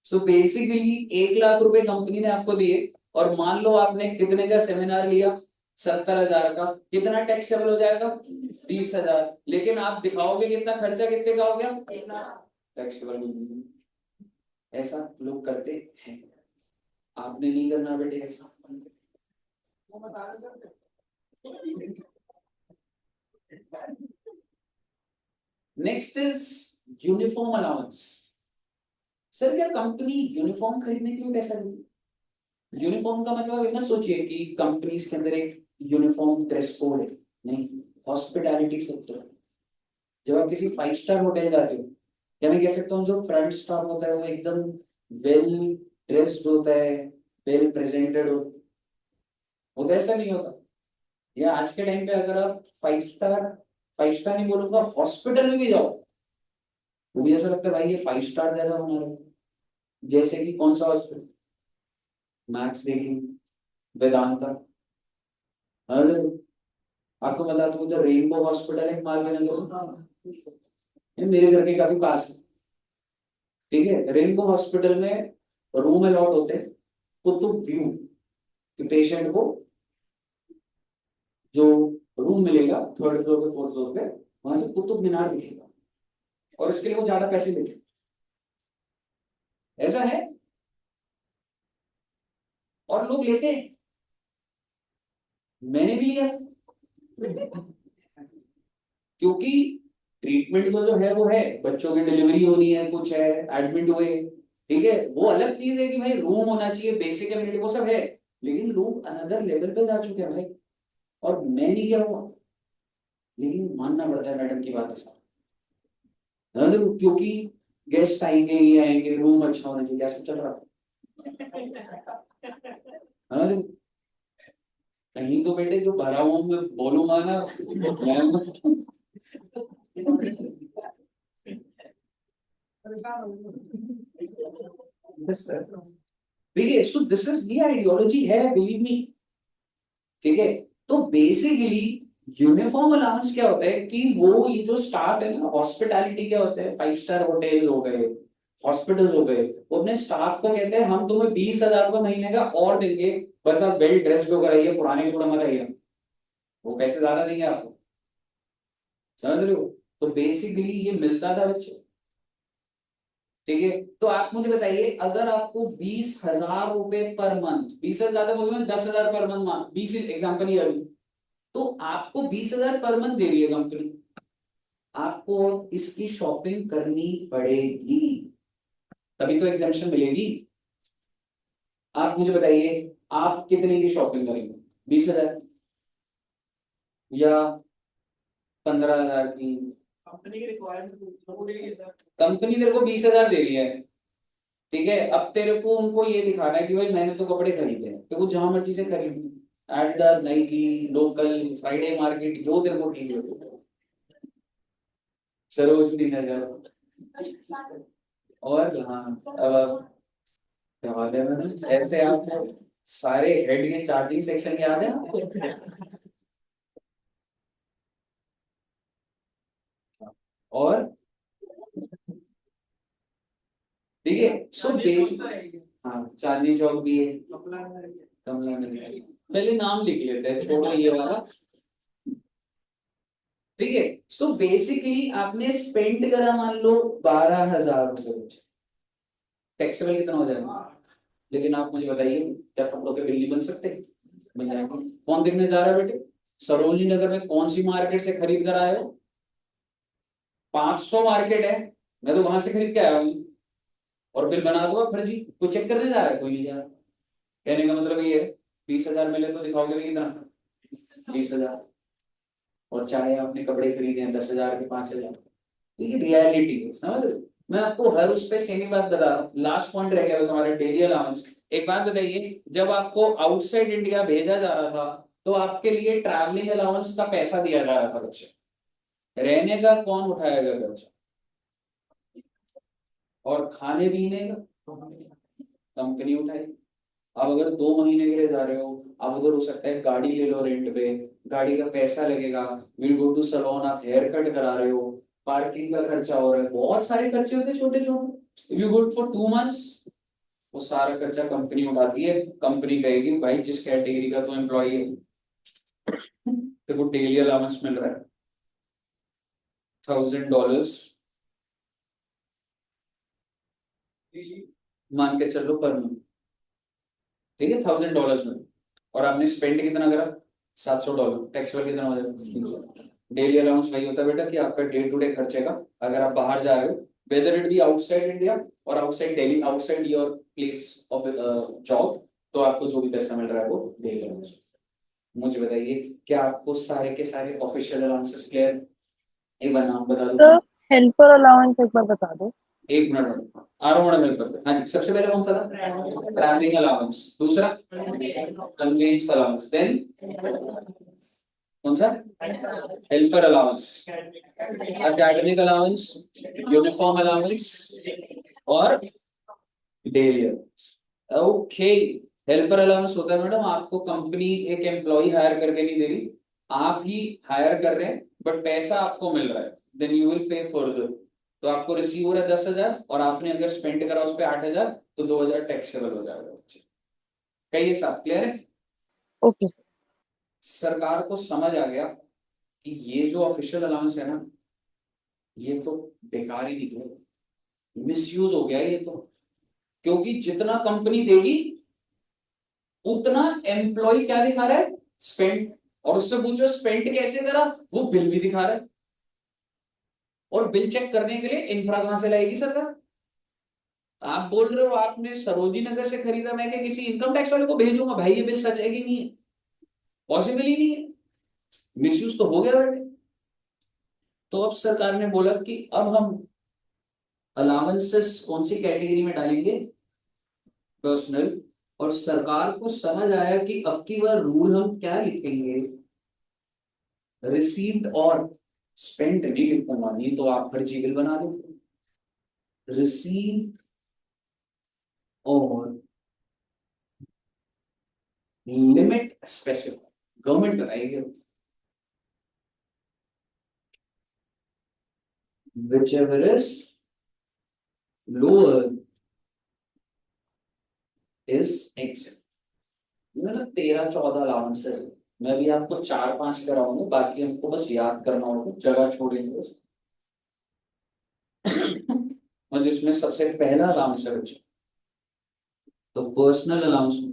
सो बेसिकली 1 लाख रुपए कंपनी ने आपको दिए, और मान लो आपने कितने का सेमिनार लिया? 70,000 का। कितना टैक्सेबल हो जाएगा? 20,000। लेकिन आप दिखाओगे कितना खर्चा कितने का हो गया? टैक्सेबल नहीं। ऐसा लोग करते हैं, आपने नहीं करना बेटे ऐसा। Next is uniform allowance. Sir क्या कंपनी यूनिफॉर्म खरीदने के लिए पैसा देती है? यूनिफॉर्म का मतलब ये मत सोचिए कि कंपनीज के अंदर एक यूनिफॉर्म ड्रेस कोड है, नहीं। हॉस्पिटैलिटी सेक्टर, जब आप किसी 5 स्टार होटल जाते हो, या मैं कह सकता हूँ जो फ्रंट स्टाफ होता है वो एकदम वेल ड्रेस्ड होता है, वेल प्रेजेंटेड होता है, ऐसा नहीं होता। या आज के टाइम पे अगर आप 5 स्टार, 5 स्टार नहीं बोलूंगा, हॉस्पिटल में भी जाओ, वो भी ऐसा लगता है भाई ये 5 स्टार जैसा बना रहे हैं। जैसे कि कौन सा हॉस्पिटल? मैक्स देखिए, वेदांता। अरे आपको बता दूं उधर रेनबो हॉस्पिटल है मालवीय नगर, ये मेरे घर के काफी पास है। ठीक है, रेनबो हॉस्पिटल में रूम अलॉट होते हैं कुतुब व्यू, कि पेशेंट को जो रूम मिलेगा 3rd फ्लोर पे 4th फ्लोर पे, वहां से कुतुब मीनार दिखेगा, और इसके लिए वो ज्यादा पैसे देते। ऐसा है, और लोग लेते हैं, मैंने भी लिया। क्योंकि ट्रीटमेंट तो जो है वो है, बच्चों की डिलीवरी होनी है, कुछ है, एडमिट हुए, ठीक है, वो अलग चीज है कि भाई रूम होना चाहिए, बेसिक एमिनिटी वो सब है। लेकिन लोग अनदर लेवल पे जा चुके हैं भाई, और मैं नहीं गया हुआ, लेकिन मानना पड़ता है मैडम की बात है। क्योंकि गेस्ट आएंगे, ये आएंगे, रूम अच्छा होना चाहिए, क्या सब चल रहा है ना। कहीं तो बेटे जो भरा हुआ मैं बोलूंगा ना, देखिए, सो दिस इज, ये आइडियोलॉजी है, बिलीव मी। ठीक है, तो बेसिकली यूनिफॉर्म अलाउंस क्या होता है कि वो ये जो स्टाफ है ना, हॉस्पिटैलिटी क्या होता है, 5 स्टार होटल्स हो गए, हॉस्पिटल्स हो गए, वो अपने स्टाफ को कहते हैं हम तुम्हें 20,000 रुपये महीने का और देंगे, बस आप वेल ड्रेस्ड होकर आइए, पुराने कपड़े मत आइए। वो पैसे ज्यादा देंगे आपको, समझ रहे हो। तो बेसिकली ये मिलता था बच्चे। ठीक है, तो आप मुझे बताइए, अगर आपको 20,000 रुपए पर मंथ, 20,000 ज्यादा बोल रहे हैं, 10,000 पर मंथ, 20 एग्जाम्पल ही अभी, तो आपको 20,000 पर मंथ दे रही है कंपनी, आपको इसकी शॉपिंग करनी पड़ेगी, तभी तो एग्जामेशन मिलेगी। आप मुझे बताइए, आप कितने की शॉपिंग करेंगे? 20,000 या 15,000 की? कंपनी की रिक्वायरमेंट, कंपनी तेरे को 20,000 दे रही है, ठीक है, अब तेरे को उनको ये दिखाना है कि भाई मैंने तो कपड़े खरीदे हैं, तो कुछ जहां मर्जी से खरीद, Adidas, Nike, local, Friday market, जो तेरे को ठीक है, सरोजनी नगर, और हाँ, अब क्या बात है मैडम, ऐसे आपको सारे हेड के चार्जिंग सेक्शन याद है? और ठीक है, सो बेसिक, हाँ चांदनी चौक भी है, कमला नगर, पहले नाम लिख लेते हैं, छोड़ो ये वाला। ठीक है, सो बेसिकली आपने स्पेंड करा मान लो 12,000 रुपये, टैक्सेबल कितना हो जाएगा? लेकिन आप मुझे बताइए, क्या कपड़ों के बिल नहीं बन सकते? बन जाएंगे। कौन देखने जा रहा है बेटे? सरोजनी नगर में कौन सी मार्केट से खरीद कर आए हो? 500 मार्केट है, मैं तो वहां से खरीद के आया हूँ, और बिल बना दूंगा फर्जी, कोई चेक करने जा रहा है? कोई नहीं जा रहा। कहने का मतलब ये है, 20,000 मिले तो दिखाओगे भी कितना? 20,000। और चाहे आपने कपड़े खरीदे हैं 10,000 के 5,000, तो ये रियलिटी है, समझ रहे हो? मैं आपको हर उस पे सेम ही बात बता रहा हूँ। लास्ट पॉइंट रह गया बस हमारे डेली अलाउंस। एक बात बताइए, जब आपको आउटसाइड इंडिया भेजा जा रहा था तो आपके लिए ट्रैवलिंग अलाउंस का पैसा दिया जा रहा था बच्चे, रहने का कौन उठाएगा खर्चा, और खाने पीने का कंपनी उठाई। अब अगर 2 महीने के लिए जा रहे हो, अब उधर हो सकता है गाड़ी ले लो रेंट पे, गाड़ी का पैसा लगेगा, विल गो टू सलोन, आप हेयर कट करा रहे हो, पार्किंग का खर्चा हो रहा है, बहुत सारे खर्चे होते हैं छोटे छोटे। If you good for 2 months, वो सारा खर्चा कंपनी उठाती है। कंपनी कहेगी भाई जिस कैटेगरी का तो एम्प्लॉई है तेरे को डेली अलाउंस मिल रहा है $1,000, मान के चलो पर मंथ, ठीक है, $1,000 में, और आपने स्पेंड कितना करा, $700, टैक्स वाले कितना हो जाएगा। डेली अलाउंस वही होता है बेटा कि आपका डे टू डे खर्चे का, अगर आप बाहर जा रहे हो, whether it be outside India और outside Delhi, outside your place of job, तो आपको जो भी पैसा मिल रहा है वो डेली अलाउंस। मुझे बताइए, क्या आपको सारे के सारे ऑफिशियल अलाउंसेस क्लियर? एक बार नाम बता दो। सर हेल्पर अलाउंस एक बार बता दो। एक मिनट आ रहा हूँ मैडम हेल्पर पे। हाँ जी, सबसे पहले कौन सा था? Travelling allowance. दूसरा कन्वेंस अलाउंस। देन कौन सा? Helper allowance, academic allowance, uniform allowance और daily allowance. Okay, helper allowance होता है मैडम, आपको कंपनी एक एम्प्लॉय हायर करके नहीं दे रही, आप ही हायर कर रहे हैं, बट पैसा आपको मिल रहा है, then you will pay further. तो आपको रिसीव हो रहा है 10,000 और आपने अगर स्पेंड करा उस पर 8,000, तो 2,000 टैक्सेबल हो जाएगा। कहिए साहब, क्लियर है? Okay sir. सरकार को समझ आ गया कि ये जो ऑफिशियल अलाउंस है ना, ये तो बेकार ही निकले, मिसयूज हो गया ये तो, क्योंकि जितना कंपनी देगी उतना एम्प्लॉय क्या दिखा रहा है, स्पेंड, और उससे पूछो स्पेंड कैसे करा, वो बिल भी दिखा रहा है, और बिल चेक करने के लिए इंफ्रा कहां से लाएगी सरकार? आप बोल रहे हो आपने सरोजी नगर से खरीदा, मैं क्या किसी इनकम टैक्स वाले को भेजूंगा भाई ये बिल सच है कि नहीं है? पॉसिबल ही नहीं है, मिसयूज तो हो गया बेटे। तो अब सरकार ने बोला कि अब हम अलाउंसेस कौन सी कैटेगरी में डालेंगे, पर्सनल। और सरकार को समझ आया कि अब की बार रूल हम क्या लिखेंगे, रिसीव्ड और स्पेंट नहीं लिखूंगा, नहीं तो आप फर्जी बिल बना दो। रिसीव और लिमिट स्पेसिफाई, गवर्नमेंट बताएगी, whichever is lower is exempt। मतलब 13-14 अलाउंसेस है, मैं भी आपको 4-5 कराऊंगा, बाकी हमको बस याद करना होगा, जगह छोड़ेंगे बस। और जिसमें सबसे पहला अलाउंस है बच्चे, तो पर्सनल अलाउंस में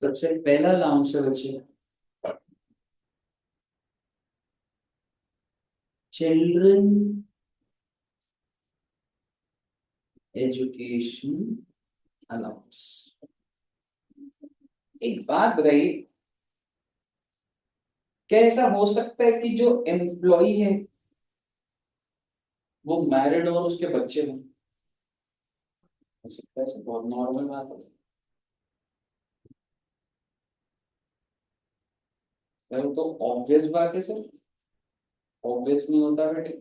सबसे पहला अलाउंस है बच्चे चिल्ड्रन एजुकेशन अलाउंस। एक बात बताइए, क्या ऐसा हो सकता है कि जो एम्प्लॉय है वो मैरिड और उसके बच्चे हों? हो सकता है सर, बहुत नॉर्मल बात है सर, तो ऑब्वियस बात है सर, ऑब्वियस नहीं होता बेटे,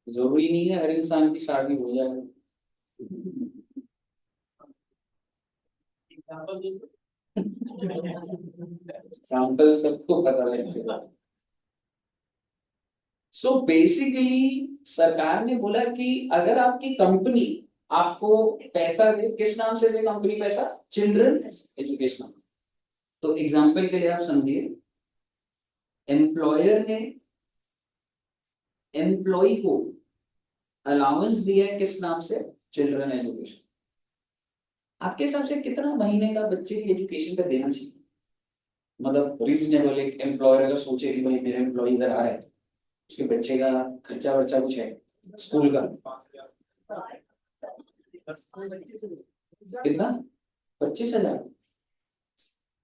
जरूरी नहीं है हर इंसान की शादी हो जाए। एग्जाम्पल सबको पता लग चुका। सो बेसिकली सरकार ने बोला कि अगर आपकी कंपनी आपको पैसा दे, किस नाम से दे कंपनी पैसा, चिल्ड्रन एजुकेशन। तो एग्जाम्पल के लिए आप समझिए, एम्प्लॉयर ने एम्प्लॉय को अलाउंस दिया है किस नाम से, चिल्ड्रन एजुकेशन। आपके हिसाब से कितना महीने का बच्चे की एजुकेशन पे देना चाहिए, मतलब रीजनेबल? एक एम्प्लॉयर अगर सोचे कि भाई मेरा एम्प्लॉय इधर आ रहा है, उसके बच्चे का खर्चा वर्चा कुछ है स्कूल का, कितना? 25,000?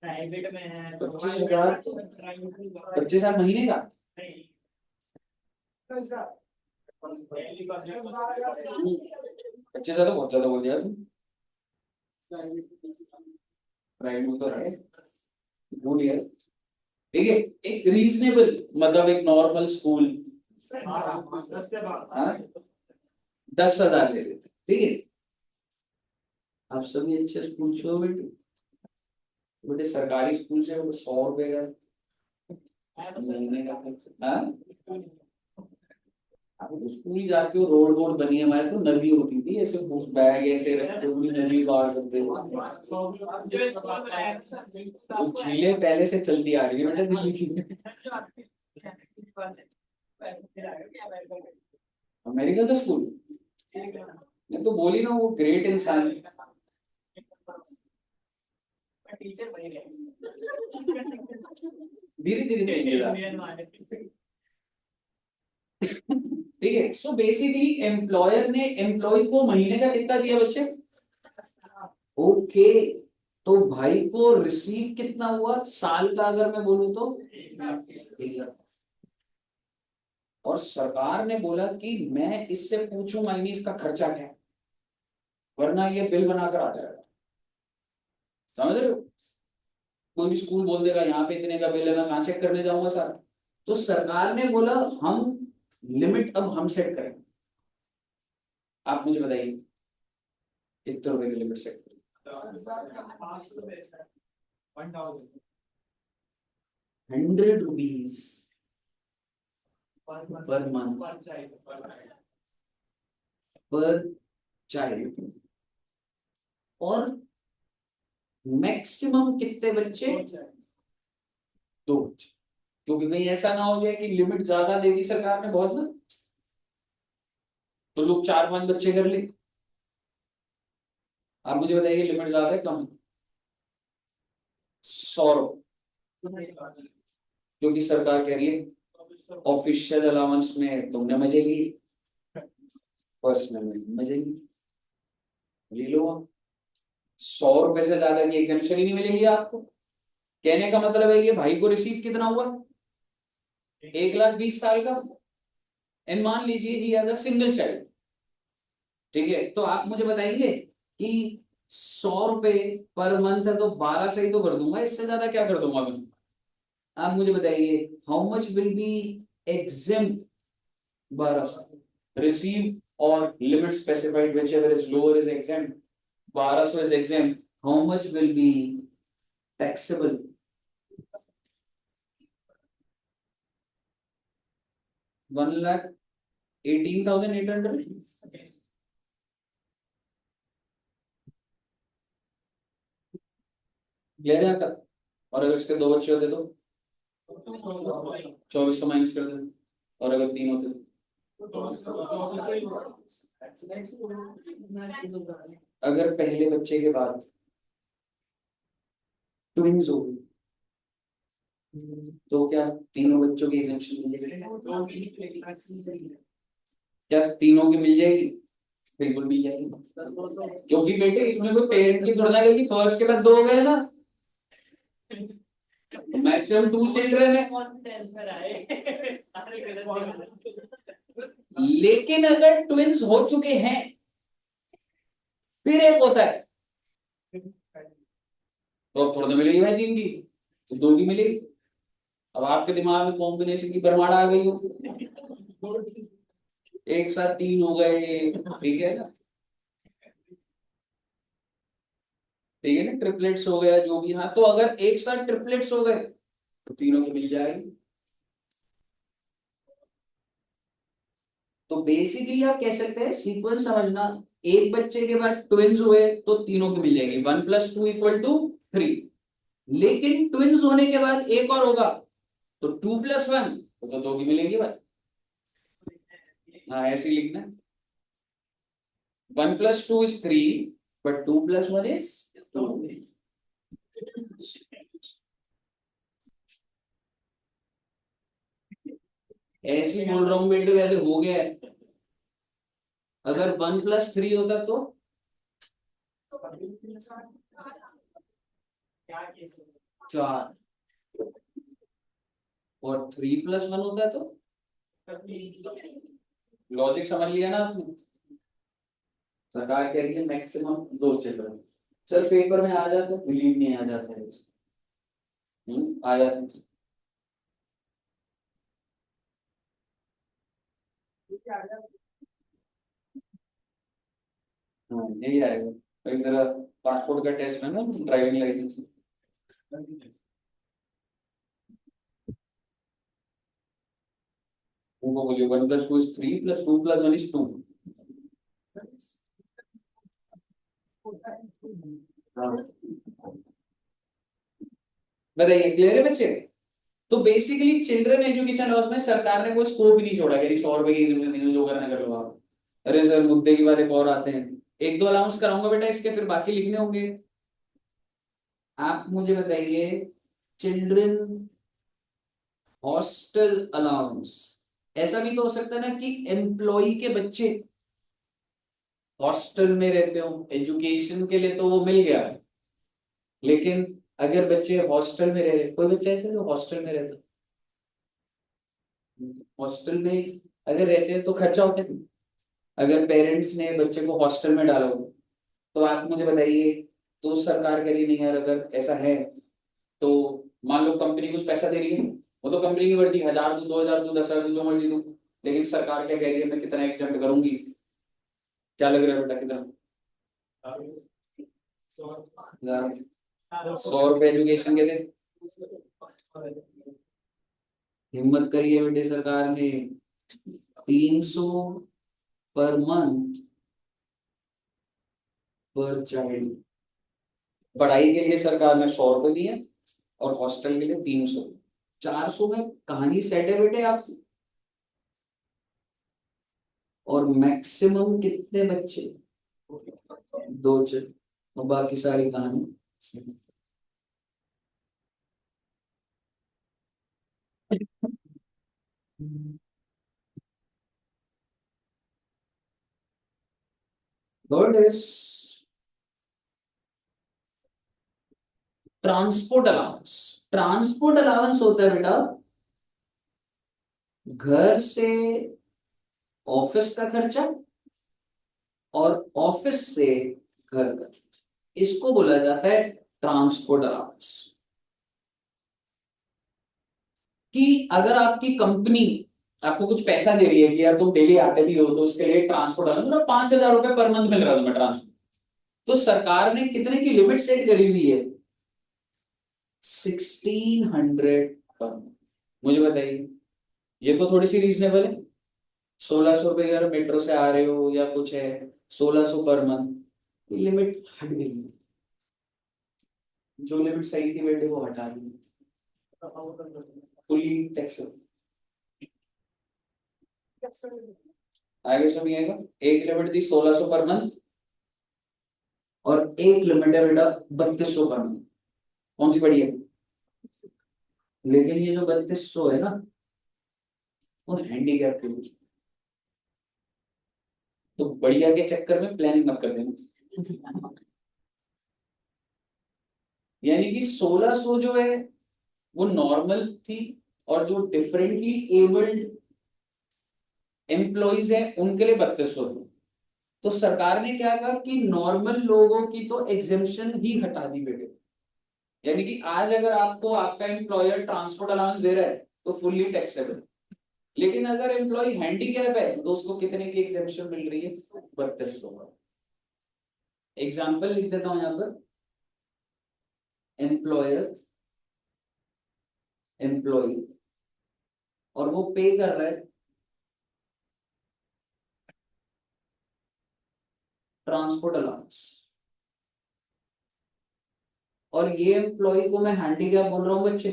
प्राइवेट में है 25,000? 25,000 महीने का? 25,000 तो बहुत ज्यादा बोल दिया तुम। प्राइवेट में तो है, बोल यार। ठीक है, एक रीजनेबल मतलब एक नॉर्मल स्कूल 10,000 ले लेते, ठीक है। आप सभी अच्छे स्कूल से हो बेटे, बेटे सरकारी स्कूल से 100 रुपए का महीने का खर्च। हाँ, आप तो स्कूल जाते हो, रोड रोड बनी है, हमारे तो नदी होती थी, ऐसे बैग ऐसे रखते हुए नदी पार करते हुए। वो झीलें पहले से चलती आ रही है बेटा दिल्ली की। अमेरिका का स्कूल, मैं तो बोली ना वो ग्रेट इंसान है। धीरे धीरे चेंज, ठीक है। सो बेसिकली एम्प्लॉयर ने एम्प्लॉय को महीने का कितना दिया बच्चे? ओके, तो भाई को रिसीव कितना हुआ साल का अगर मैं बोलूं तो 1 लाख। और सरकार ने बोला कि मैं इससे पूछूंगा ही नहीं इसका खर्चा क्या है, वरना ये बिल बनाकर आ जाएगा। समझ रहे हो? कोई भी स्कूल बोल देगा यहाँ पे इतने का बिल है, मैं कहाँ चेक करने जाऊंगा सारा। तो सरकार ने बोला हम लिमिट अब हम सेट करेंगे। आप मुझे बताइए कितने रुपए की लिमिट सेट करें? 100 रुपीज पर मंथ पर चाइल्ड। और मैक्सिमम कितने बच्चे? 2 बच्चे, क्योंकि कहीं ऐसा ना हो जाए कि लिमिट ज्यादा देगी सरकार ने बहुत ना, तो लोग 4-5 बच्चे कर ले। आप मुझे बताइए लिमिट ज्यादा है कम? 100 रुपये, क्योंकि सरकार कह रही है ऑफिशियल अलाउंस में तुमने मजे लिए, पर्सनल में मजे लिए, ले लो आप। 100 रुपए से ज्यादा की एग्जेम्पशन ही नहीं मिलेगी आपको। कहने का मतलब है कि भाई को रिसीव कितना हुआ? 1,20,000 साल का। एंड मान लीजिए ही एज अ सिंगल चाइल्ड, ठीक है। तो आप मुझे बताएंगे कि 100 रुपए पर मंथ है तो 12 से ही तो कर दूंगा, इससे ज्यादा क्या कर दूंगा मैं? आप मुझे बताइए how much will be exempt 1200 receive or limit specified whichever is lower is exempt. 1200 is exempt. How much will be taxable? 1,18,800 ले रहे हैं। और अगर इसके 2 बच्चे होते तो 2,400 माइनस कर देते, और अगर 3 होते तो अगर पहले बच्चे के बाद ट्विंस हो गई तो क्या तीनों बच्चों की एग्जेम्पशन मिल जाएगी? क्या तीनों की मिल जाएगी? बिल्कुल मिल जाएगी, क्योंकि बेटे इसमें कोई पेरेंट की थोड़ा ना, क्योंकि फर्स्ट के बाद 2 हो गए ना, मैक्सिमम 2 चिल्ड्रन है। लेकिन अगर ट्विंस हो चुके हैं फिर एक होता है, तो अब थोड़ा तो मिलेगी भाई 3 की, तो 2 की मिलेगी। अब आपके दिमाग में कॉम्बिनेशन की भरमार आ गई हो, एक साथ 3 हो गए, ठीक है ना, ठीक है ना, ट्रिपलेट्स हो गया जो भी। हाँ, तो अगर एक साथ ट्रिपलेट्स हो गए तो तीनों की मिल जाएगी। तो बेसिकली आप कह सकते हैं सीक्वेंस समझना, एक बच्चे के बाद ट्विंस हुए तो तीनों की मिल जाएगी, 1+2 = 3। लेकिन ट्विंस होने के बाद एक और होगा तो 2+1 तो 2 की मिलेगी भाई। हाँ, ऐसे ही लिखना, 1+2 = 3 but 2+1 = 2। ऐसे ही बोल रहा हूँ बेटे, वैसे हो गया है। अगर 1+3 होता तो क्या केस है? 4, और 3+1 होता तो लॉजिक समझ लिया ना आपने। सरकार कह रही है मैक्सिमम 2 चिल्ड्रन। सर पेपर में आ जाता, बिलीव नहीं आ जाता है। आ जाता है। हाँ यही आएगा। तो मेरा पासपोर्ट का टेस्ट है ना, ड्राइविंग लाइसेंस। उनको बोलिए 1+2 is 3 + 2 + 1 is 2। बताइए क्लियर है बच्चे। तो बेसिकली चिल्ड्रन एजुकेशन लॉस में सरकार ने कोई स्कोप ही नहीं छोड़ा कि 100 रुपए की जो करना कर लो आप। अरे सर मुद्दे की बात एक और आते हैं, 1-2 अलाउंस कराऊंगा बेटा इसके, फिर बाकी लिखने होंगे। आप मुझे बताइए चिल्ड्रन हॉस्टल अलाउंस, ऐसा भी तो हो सकता है ना कि एम्प्लॉय के बच्चे हॉस्टल में रहते हो, एजुकेशन के लिए तो वो मिल गया, लेकिन अगर बच्चे हॉस्टल में रह रहे, कोई बच्चा ऐसा जो हॉस्टल में रहता, हॉस्टल में अगर रहते हैं तो खर्चा होता है। अगर पेरेंट्स ने बच्चे को हॉस्टल में डाला हो, तो आप मुझे बताइए, तो सरकार कह रही नहीं यार अगर ऐसा है तो मान लो कंपनी कुछ पैसा दे रही है, वो तो कंपनी की मर्जी, 1000 दूं, 2000 दूं, 10,000 दूं, जो मर्जी दूं, लेकिन सरकार क्या कह रही है, मैं कितना एग्जाम करूंगी। क्या लग रहा है बेटा कितना? 100 रुपए एजुकेशन के लिए। हिम्मत करिए बेटे, सरकार ने 300 पर मंथ पर चाइल्ड। पढ़ाई के लिए सरकार ने 100 रुपए दिए और हॉस्टल के लिए 300। 400 में कहानी सेट है बेटे आप। और मैक्सिमम कितने बच्चे? 2 चिल्ड्रन, और बाकी सारी कहानी। Third is transport allowance. Transport allowance होता है बेटा घर से ऑफिस का खर्चा और ऑफिस से घर का खर्चा, इसको बोला जाता है ट्रांसपोर्ट अलाउंस। कि अगर आपकी कंपनी आपको कुछ पैसा दे रही है कि यार तुम डेली आते भी हो, तो उसके लिए ट्रांसपोर्ट अलाउंस मतलब 5,000 रुपए पर मंथ मिल रहा है तुम्हें ट्रांसपोर्ट, तो सरकार ने कितने की लिमिट सेट करी हुई है? 1600 पर month। मुझे बताइए ये तो थोड़ी सी रीजनेबल है। 1,600 रुपए अगर मेट्रो से आ रहे हो या कुछ है, 1,600 पर मंथ, लिमिट हट गई। जो लिमिट सही थी बेटे वो हटा दी, फुली टैक्स। आगे सुनिएगा, एक लिमिट थी 1,600 पर मंथ और एक लिमिट है बेटा 3,200 पर मंथ। कौन सी बड़ी है? लेकिन ये जो 3,200 है ना, वो हैंडीकैप के लिए, तो बढ़िया के चक्कर में प्लानिंग मत कर देना। यानी कि 1,600 जो है वो नॉर्मल थी, और जो डिफरेंटली एबल्ड एम्प्लॉइज है उनके लिए 3,200 थी। तो सरकार ने क्या कहा कि नॉर्मल लोगों की तो एग्जेम्पशन ही हटा दी बेटे। यानी कि आज अगर आपको आपका एम्प्लॉयर ट्रांसपोर्ट अलाउंस दे रहा है तो फुल्ली टैक्सेबल, लेकिन अगर एम्प्लॉय हैंडीकैप है तो उसको कितने की एग्जेम्पशन मिल रही है? 3,200। एग्जाम्पल लिख देता हूं यहां पर, एम्प्लॉयर एम्प्लॉय और वो पे कर रहा है ट्रांसपोर्ट अलाउंस, और ये एम्प्लॉय को मैं हैंडीकैप बोल रहा हूं बच्चे,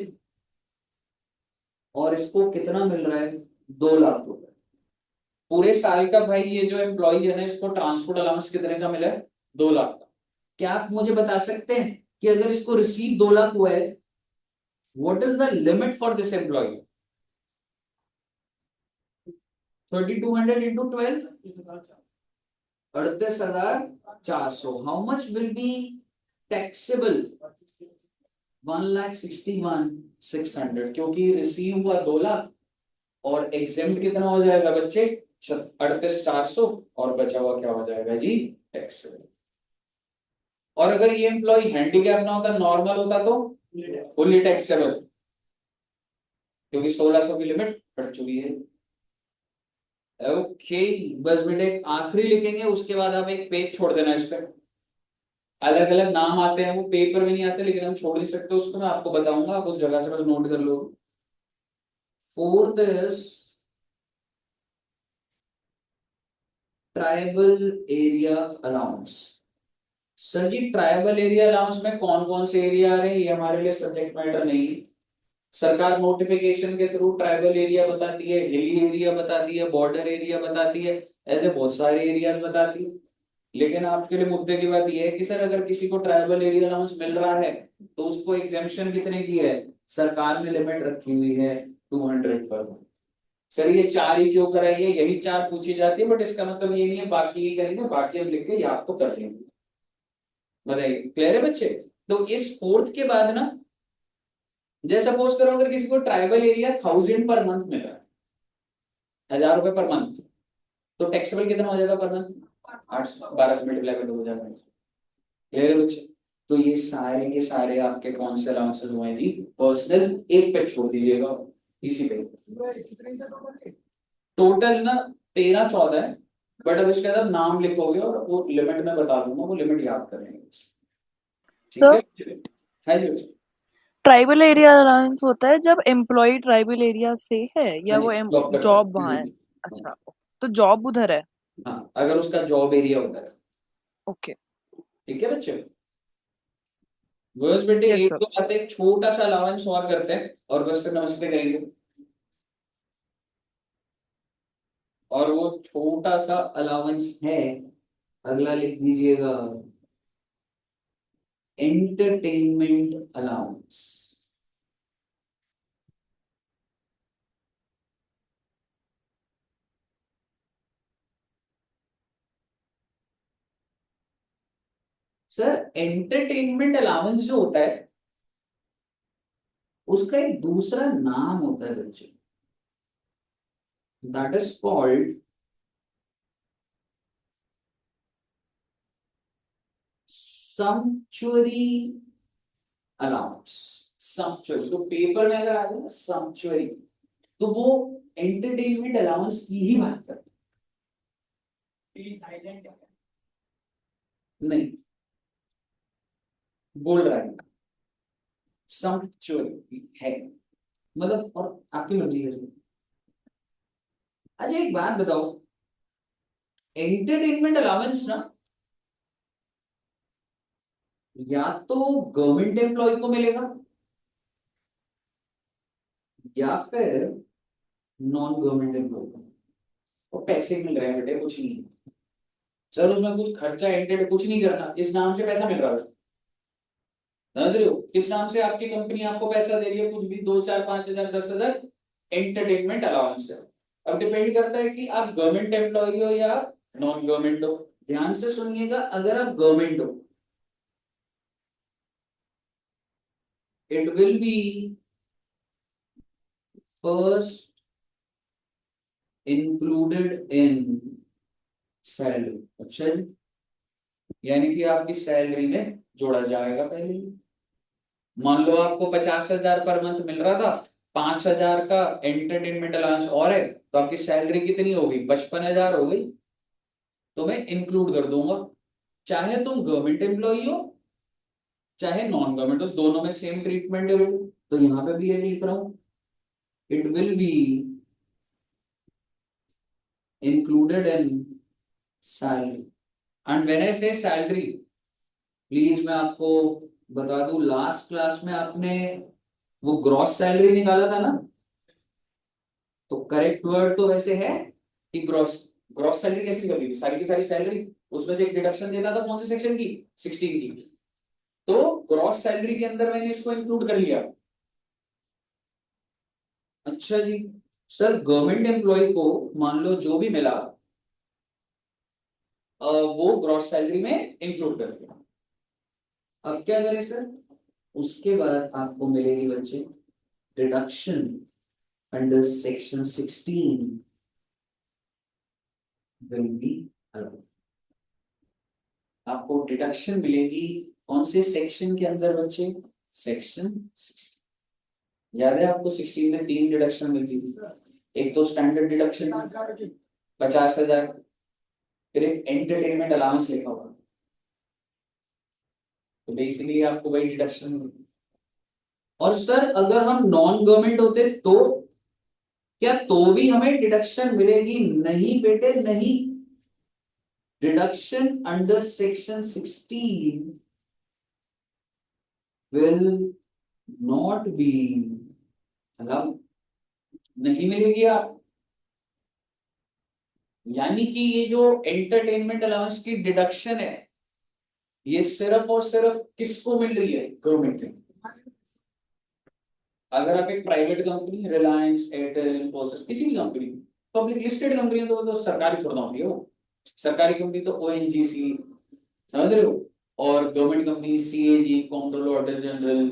और इसको कितना मिल रहा है? 2 लाख रुपए पूरे साल का। भाई ये जो एम्प्लॉय है ना, इसको ट्रांसपोर्ट अलाउंस कितने का मिला है? 2 लाख का। क्या आप मुझे बता सकते हैं कि अगर इसको रिसीव 2 लाख हुआ है, what is the limit for this employ? 3,200 into 12, 38,400. How much will be taxable? 1,61,600, क्योंकि रिसीव हुआ 2 लाख और एग्जेम्प्ट कितना हो जाएगा बच्चे? 38,400, और बचा हुआ क्या हो जाएगा जी? टैक्सेबल। और अगर ये एम्प्लॉय हैंडीकैप ना होता, नॉर्मल होता, तो फुल्ली टैक्सेबल, क्योंकि 1,600 की लिमिट बढ़ चुकी है। ओके, बस बेटे एक आखिरी लिखेंगे, उसके बाद आप एक पेज छोड़ देना इस पे। अलग अलग नाम आते हैं, वो पेपर में नहीं आते, लेकिन हम छोड़ नहीं सकते उसको, मैं आपको बताऊंगा, आप उस जगह से बस नोट कर लो। Fourth is tribal area allowance. Sir ji, tribal area allowance में कौन कौन से एरिया आ रहे हैं, ये हमारे लिए सब्जेक्ट मैटर नहीं है। सरकार नोटिफिकेशन के थ्रू ट्राइबल एरिया बताती है, हिली एरिया बताती है, बॉर्डर एरिया बताती है, ऐसे बहुत सारे एरियाज बताती है। लेकिन आपके लिए मुद्दे की बात यह है कि सर अगर किसी को ट्राइबल एरिया अलाउंस मिल रहा है तो उसको एग्जेम्पशन कितने की है? सरकार ने लिमिट रखी हुई है 200 पर। सर ये 4 ही क्यों कराई है? यही 4 पूछी जाती है, बट इसका मतलब ये नहीं है बाकी ही करेंगे, बाकी हम लिख के याद तो कर लेंगे। बताइए, क्लियर है बच्चे? तो इस फोर्थ के बाद ना, जैसे सपोज करो अगर किसी को ट्राइबल एरिया 1000 पर मंथ मिल रहा है, 1000 रुपए पर मंथ, तो टैक्सेबल कितना हो जाएगा पर मंथ? 800, 12 से मल्टीप्लाई कर दो, हो जाएगा। क्लियर है बच्चे? तो ये सारे के सारे आपके कौन से अलाउंसेस हुए हैं जी? पर्सनल, एक पे छोड़ दीजिएगा, इसी पे टोटल ना 13-14 है, बट अब इसके अंदर नाम लिखोगे और वो लिमिट में बता दूंगा, वो लिमिट याद कर लेंगे। ठीक है? है जी बच्चे? ट्राइबल एरिया अलाउंस होता है जब एम्प्लॉय ट्राइबल एरिया से है या हाँ जी, वो जॉब करता जॉब वहां है। है? अच्छा, तो जॉब उधर है। हाँ, अगर उसका जॉब एरिया होता है। ओके। ठीक है बच्चे? बस बेटे यस एक सर। दो बातें, एक छोटा सा अलाउंस और करते हैं और बस फिर नमस्ते करेंगे। और वो छोटा सा अलाउंस है, अगला लिख दीजिएगा, entertainment allowance. Sir entertainment allowance जो होता है उसका एक दूसरा नाम होता है बच्चे, दैट इज कॉल्ड सम्चुअरी अलाउंस। सम्चुअरी, तो पेपर में अगर आ जाए ना सम्चुअरी, तो वो एंटरटेनमेंट अलाउंस की ही बात करते हैं। नहीं, बोल रहा है सम्चुअरी है, मतलब, और आपकी मर्जी है इसमें। अच्छा एक बात बताओ, एंटरटेनमेंट अलाउंस ना या तो गवर्नमेंट एम्प्लॉय को मिलेगा या फिर नॉन गवर्नमेंट एम्प्लॉय को, और पैसे मिल रहे हैं बेटे, कुछ नहीं है। सर उसमें कुछ खर्चा एंटेड कुछ नहीं करना, इस नाम से पैसा मिल रहा है। समझ रहे हो? किस नाम से आपकी कंपनी आपको पैसा दे रही है? कुछ भी 2, 4, 5 हजार, 10 हजार, एंटरटेनमेंट अलाउंस है। अब डिपेंड करता है कि आप गवर्नमेंट एम्प्लॉय हो या नॉन गवर्नमेंट हो। ध्यान से सुनिएगा, अगर आप गवर्नमेंट हो it will be first included in salary. अच्छा जी, यानी कि आपकी सैलरी में जोड़ा जाएगा पहले ही। मान लो आपको 50,000 पर मंथ मिल रहा था, 5,000 का एंटरटेनमेंट अलाउंस और है, तो आपकी सैलरी कितनी होगी? 55,000 हो गई। तो मैं इंक्लूड कर दूंगा, चाहे तुम गवर्नमेंट एम्प्लॉई हो चाहे नॉन गवर्नमेंट हो, दोनों में सेम ट्रीटमेंट है। तो यहाँ पे भी यही लिख रहा हूं, it will be included in salary. And when I से सैलरी, प्लीज मैं आपको बता दूं, लास्ट क्लास में आपने वो ग्रॉस सैलरी निकाला था ना, तो करेक्ट वर्ड तो वैसे है कि ग्रॉस। ग्रॉस सैलरी कैसे निकलेगी? सारी की सारी सैलरी, उसमें से एक डिडक्शन देता था, कौन से सेक्शन की? 16 की। तो ग्रॉस सैलरी के अंदर मैंने इसको इंक्लूड कर लिया। अच्छा जी, सर गवर्नमेंट एम्प्लॉय को मान लो जो भी मिला वो ग्रॉस सैलरी में इंक्लूड करके। अब क्या करें सर, उसके बाद आपको मिलेगी बच्चे deduction under section 16 will be allowed. आपको डिडक्शन मिलेगी कौन से सेक्शन के अंदर बच्चे, सेक्शन 16। याद है आपको 16 में 3 डिडक्शन मिलती थी, एक तो स्टैंडर्ड डिडक्शन 50,000, फिर एक एंटरटेनमेंट अलाउंस लिखा हुआ, तो बेसिकली आपको वही डिडक्शन। और सर अगर हम नॉन गवर्नमेंट होते तो क्या, तो भी हमें डिडक्शन मिलेगी? नहीं बेटे नहीं, deduction under section 16 will not be allowed, नहीं मिलेगी आप। यानी कि ये जो एंटरटेनमेंट अलाउंस की डिडक्शन है, ये सिर्फ और सिर्फ किसको मिल रही है, गवर्नमेंट में। अगर आप एक private company, Reliance, Airtel, Infosys, किसी भी कंपनी, पब्लिक लिस्टेड कंपनी तो सरकारी थोड़ा होती है वो, सरकारी कंपनी तो ओएनजीसी, समझ रहे हो, और government company CAG, controller auditor general,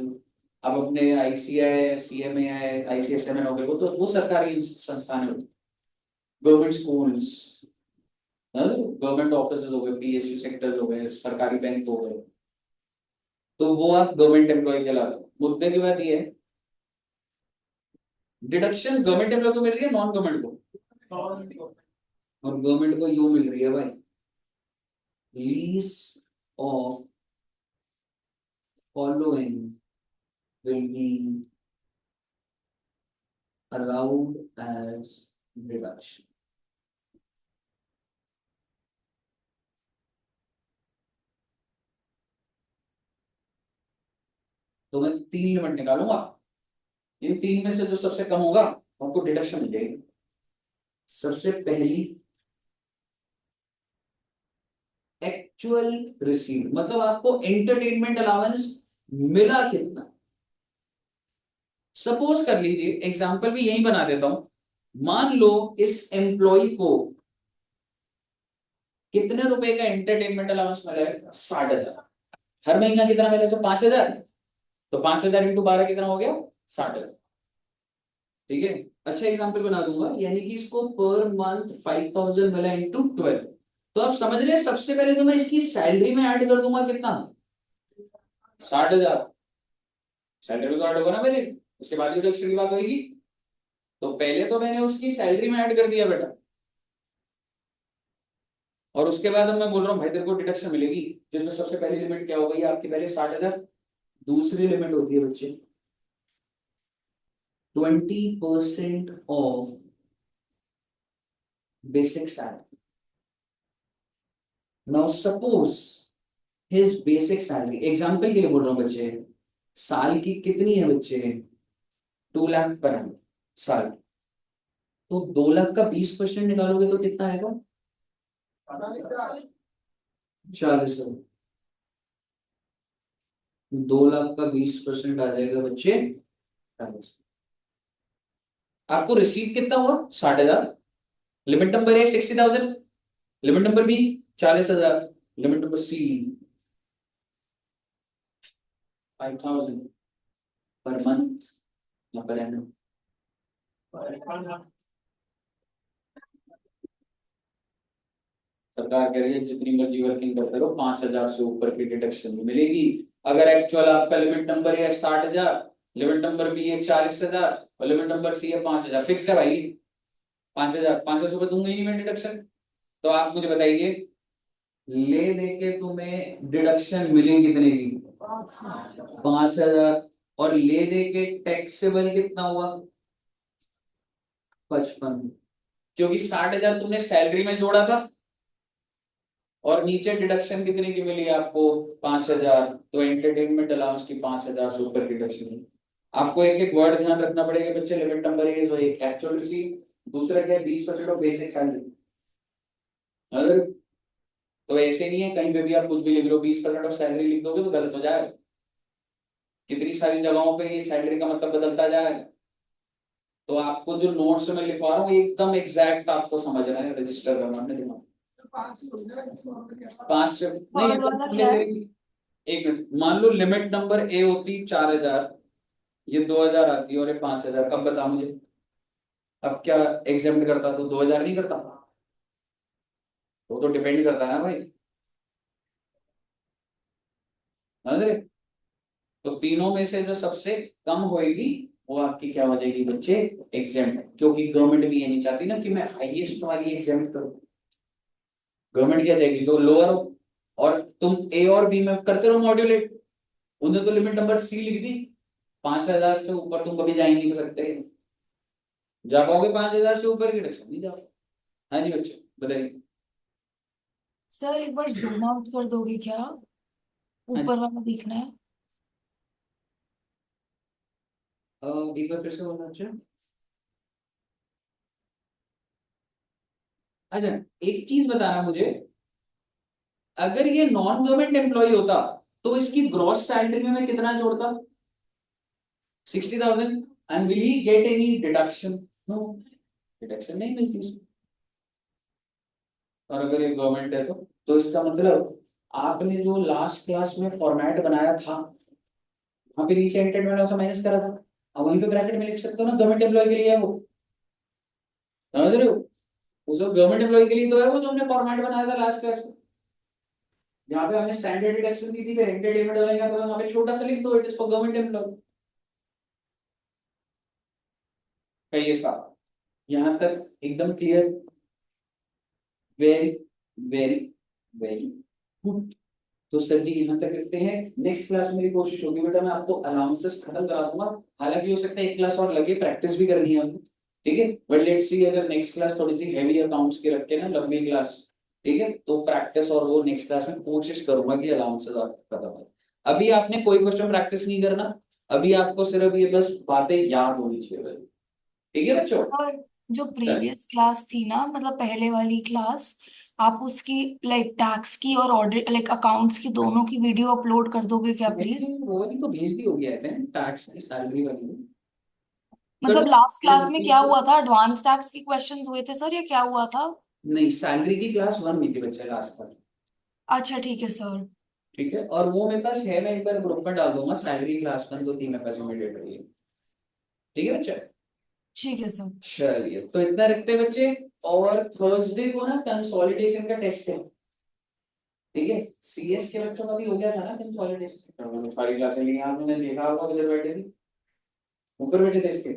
अब अपने आईसीआई, सीएमए, आईसीएसएमएन वगैरह, वो सरकारी संस्थान है। गवर्नमेंट स्कूल्स, गवर्नमेंट ऑफिस हो गए, पीएसयू सेक्टर हो गए, सरकारी बैंक हो गए, तो वो आप गवर्नमेंट एम्प्लॉय कहलाते हो। मुद्दे की बात ये है, डिडक्शन गवर्नमेंट एम्प्लॉय को मिल रही है, नॉन गवर्नमेंट को, और गवर्नमेंट को यू मिल रही है भाई, least of following will be allowed as deduction। तो मैं 3 लिमिट निकालूंगा, इन 3 में से जो सबसे कम होगा हमको डिडक्शन मिल जाएगी। सबसे पहली एक्चुअल रिसीव, मतलब आपको एंटरटेनमेंट अलाउंस मिला कितना। सपोज कर लीजिए, एग्जांपल भी यही बना देता हूं, मान लो इस एम्प्लॉय को कितने रुपए का एंटरटेनमेंट अलाउंस मिला है, 60,000। हर महीना कितना मिला, तो 5,000, तो 5,000 इंटू 12 कितना हो गया, 60,000। ठीक है, अच्छा एग्जांपल बना दूंगा, यानी कि इसको पर मंथ 5,000 मिला इंटू 12। तो आप समझ रहे हैं, सबसे पहले तो मैं इसकी सैलरी में ऐड कर दूंगा कितना, 60,000। सैलरी में तो ऐड होगा ना पहले, उसके बाद डिडक्शन की बात होगी। तो पहले तो मैंने उसकी सैलरी में ऐड कर दिया बेटा, और उसके बाद अब मैं बोल रहा हूँ भाई तेरे को डिडक्शन मिलेगी, जिसमें सबसे पहली लिमिट क्या हो गई आपकी, पहले 60,000। दूसरी लिमिट होती है बच्चे 20% of basic salary. Now suppose his basic salary, example के लिए बोल रहा हूँ बच्चे, साल की कितनी है बच्चे, 2 लाख पर annum साल। तो 2 लाख का 20% निकालोगे तो कितना आएगा, 40,000। 2 लाख का 20% आ जाएगा बच्चे 40,000। आपको रिसीव कितना हुआ, 60,000। Limit number A 60,000, limit number B 40,000, limit number C 5,000 per month या पर एनम। सरकार कह रही है जितनी मर्जी वर्किंग करते रहो, 5,000 से ऊपर की डिडक्शन मिलेगी। अगर एक्चुअल आपका लिमिट नंबर है 60,000, लिमिट नंबर बी है 40,000, और लिमिट नंबर सी है 5,000, फिक्स है भाई 5,000। 5,000 रुपए दूंगा ही नहीं मैं डिडक्शन। तो आप मुझे बताइए, ले देके तुम्हें डिडक्शन मिली कितने की, 5,000, और ले देके टैक्सेबल कितना हुआ, 55, क्योंकि 60,000 तुमने सैलरी में जोड़ा था, और नीचे डिडक्शन कितने की मिली आपको, 5,000। तो एंटरटेनमेंट अलाउंस की 5,000 से ऊपर डिडक्शन। आपको एक एक वर्ड ध्यान रखना पड़ेगा बच्चे, लिमिट नंबर एक एक्चुअल रिसीव, दूसरा क्या है 20% ऑफ बेसिक सैलरी। अगर तो ऐसे नहीं है कहीं पे भी आप कुछ भी लिख लो, 20% ऑफ सैलरी लिख दोगे तो गलत हो जाएगा। कितनी सारी जगहों पे ये सैलरी का मतलब बदलता जाएगा। तो आपको जो नोट्स में लिखवा रहा हूँ एकदम एग्जैक्ट आपको समझना है, रजिस्टर करना अपने दिमाग। पांच नहीं, थर्ड वाला क्या है? एक मिनट, मान लो लिमिट नंबर ए होती 4000, ये 2000 आती है और ये 5000, अब बता मुझे, अब क्या एग्जाम करता तो 2000 नहीं करता? वो तो डिपेंड करता है ना भाई, समझ रहे? तो तीनों में से जो सबसे कम होएगी वो आपकी क्या हो जाएगी बच्चे, एग्जाम, क्योंकि गवर्नमेंट भी ये नहीं चाहती ना कि मैं हाईएस्ट वाली एग्जाम करूं। गवर्नमेंट क्या चाहेगी, जो लोअर हो, और तुम ए और बी में करते रहो मॉड्यूलेट, उन्होंने तो लिमिट नंबर सी लिख दी, 5000 से ऊपर तुम कभी जा ही नहीं सकते, जा पाओगे 5000 से ऊपर की डिडक्शन नहीं जाओ। हाँ जी बच्चे बताइए। सर एक बार जूम आउट कर दोगे क्या? हाँ जी, ऊपर वाला देखना है। एक बार फिर से बोलना। अच्छा अच्छा, एक चीज बताना मुझे, अगर ये नॉन गवर्नमेंट एम्प्लॉय होता तो इसकी ग्रॉस सैलरी में मैं कितना जोड़ता? 60,000। And will he get any deduction? No, deduction नहीं मिलती उसको। और अगर ये गवर्नमेंट है तो इसका मतलब आपने जो लास्ट क्लास में फॉर्मेट बनाया था, वहां पे नीचे एंटेड मैंने उसे माइनस करा था, अब वहीं पे ब्रैकेट में लिख सकते हो ना, गवर्नमेंट एम्प्लॉय के लिए है वो, समझ रहे हो? उस गवर्नमेंट एम्प्लॉय के लिए तो है वो, जो हमने फॉर्मेट बनाया था लास्ट क्लास में, जहाँ पे हमने स्टैंडर्ड डिडक्शन दी थी, फिर एंटेड लिमिट बनेगा तो वहां पे छोटा सा लिख दो, it is for government employ. कहिए साहब, यहाँ तक एकदम clear? Very very very good. तो सर जी यहाँ तक रखते हैं, नेक्स्ट क्लास में मेरी कोशिश होगी बेटा मैं आपको अलाउंसेस खत्म करा दूंगा, हालांकि हो सकता है एक क्लास और लगे, प्रैक्टिस भी करनी है आपको, ठीक है? बट लेट्स सी, अगर नेक्स्ट क्लास थोड़ी सी हैवी अकाउंट्स की रख के ना, लंबी क्लास, ठीक है, तो प्रैक्टिस और वो नेक्स्ट क्लास में कोशिश करूंगा कि अलाउंसेस आपको खत्म हो। अभी आपने कोई क्वेश्चन प्रैक्टिस नहीं करना, अभी आपको सिर्फ ये बस बातें याद होनी चाहिए बस। ठीक है बच्चों? और जो प्रीवियस क्लास थी ना, मतलब पहले वाली क्लास, आप उसकी लाइक टैक्स की और ऑडिट लाइक अकाउंट्स की दोनों की वीडियो अपलोड कर दोगे क्या प्लीज? वो वाली तो भेज दी होगी, आई थिंक टैक्स की सैलरी वाली कर मतलब लास्ट क्लास में क्या दो। हुआ था, एडवांस टैक्स के क्वेश्चंस हुए थे सर, या क्या हुआ था? नहीं, सैलरी की क्लास 1 हुई थी बच्चे लास्ट पर, अच्छा ठीक है सर। ठीक है, और वो मेरे पास है, मैं एक बार ग्रुप में डाल दूंगा, सैलरी क्लास 1 2 3 मेरे पास इमीडिएट रही है, ठीक है बच्चे? ठीक है सर। चलिए तो इतना रखते हैं बच्चे, और थर्सडे को ना कंसोलिडेशन का टेस्ट है, ठीक है? सीएस के बच्चों का भी हो गया था ना कंसोलिडेशन, सारी क्लासें ली आपने, देखा होगा उधर बैठे थे, ऊपर बैठे थे इसके,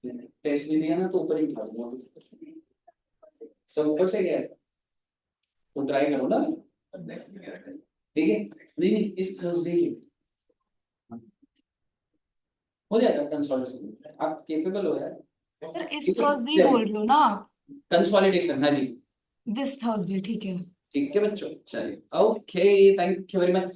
टेस्ट नहीं दिया ना तो ऊपर ही उठा दूंगा, सब ऊपर से गया है, तो ट्राई करो ना, ठीक है? नहीं नहीं, इस थर्सडे हो जाएगा कंसोलिडेशन, आप केपेबल हो यार, सर इस थर्सडे बोल रहे हो ना आप? कंसोलिडेशन, हाँ जी, दिस थर्सडे ठीक है। ठीक है बच्चों, चलिए okay, thank you very much.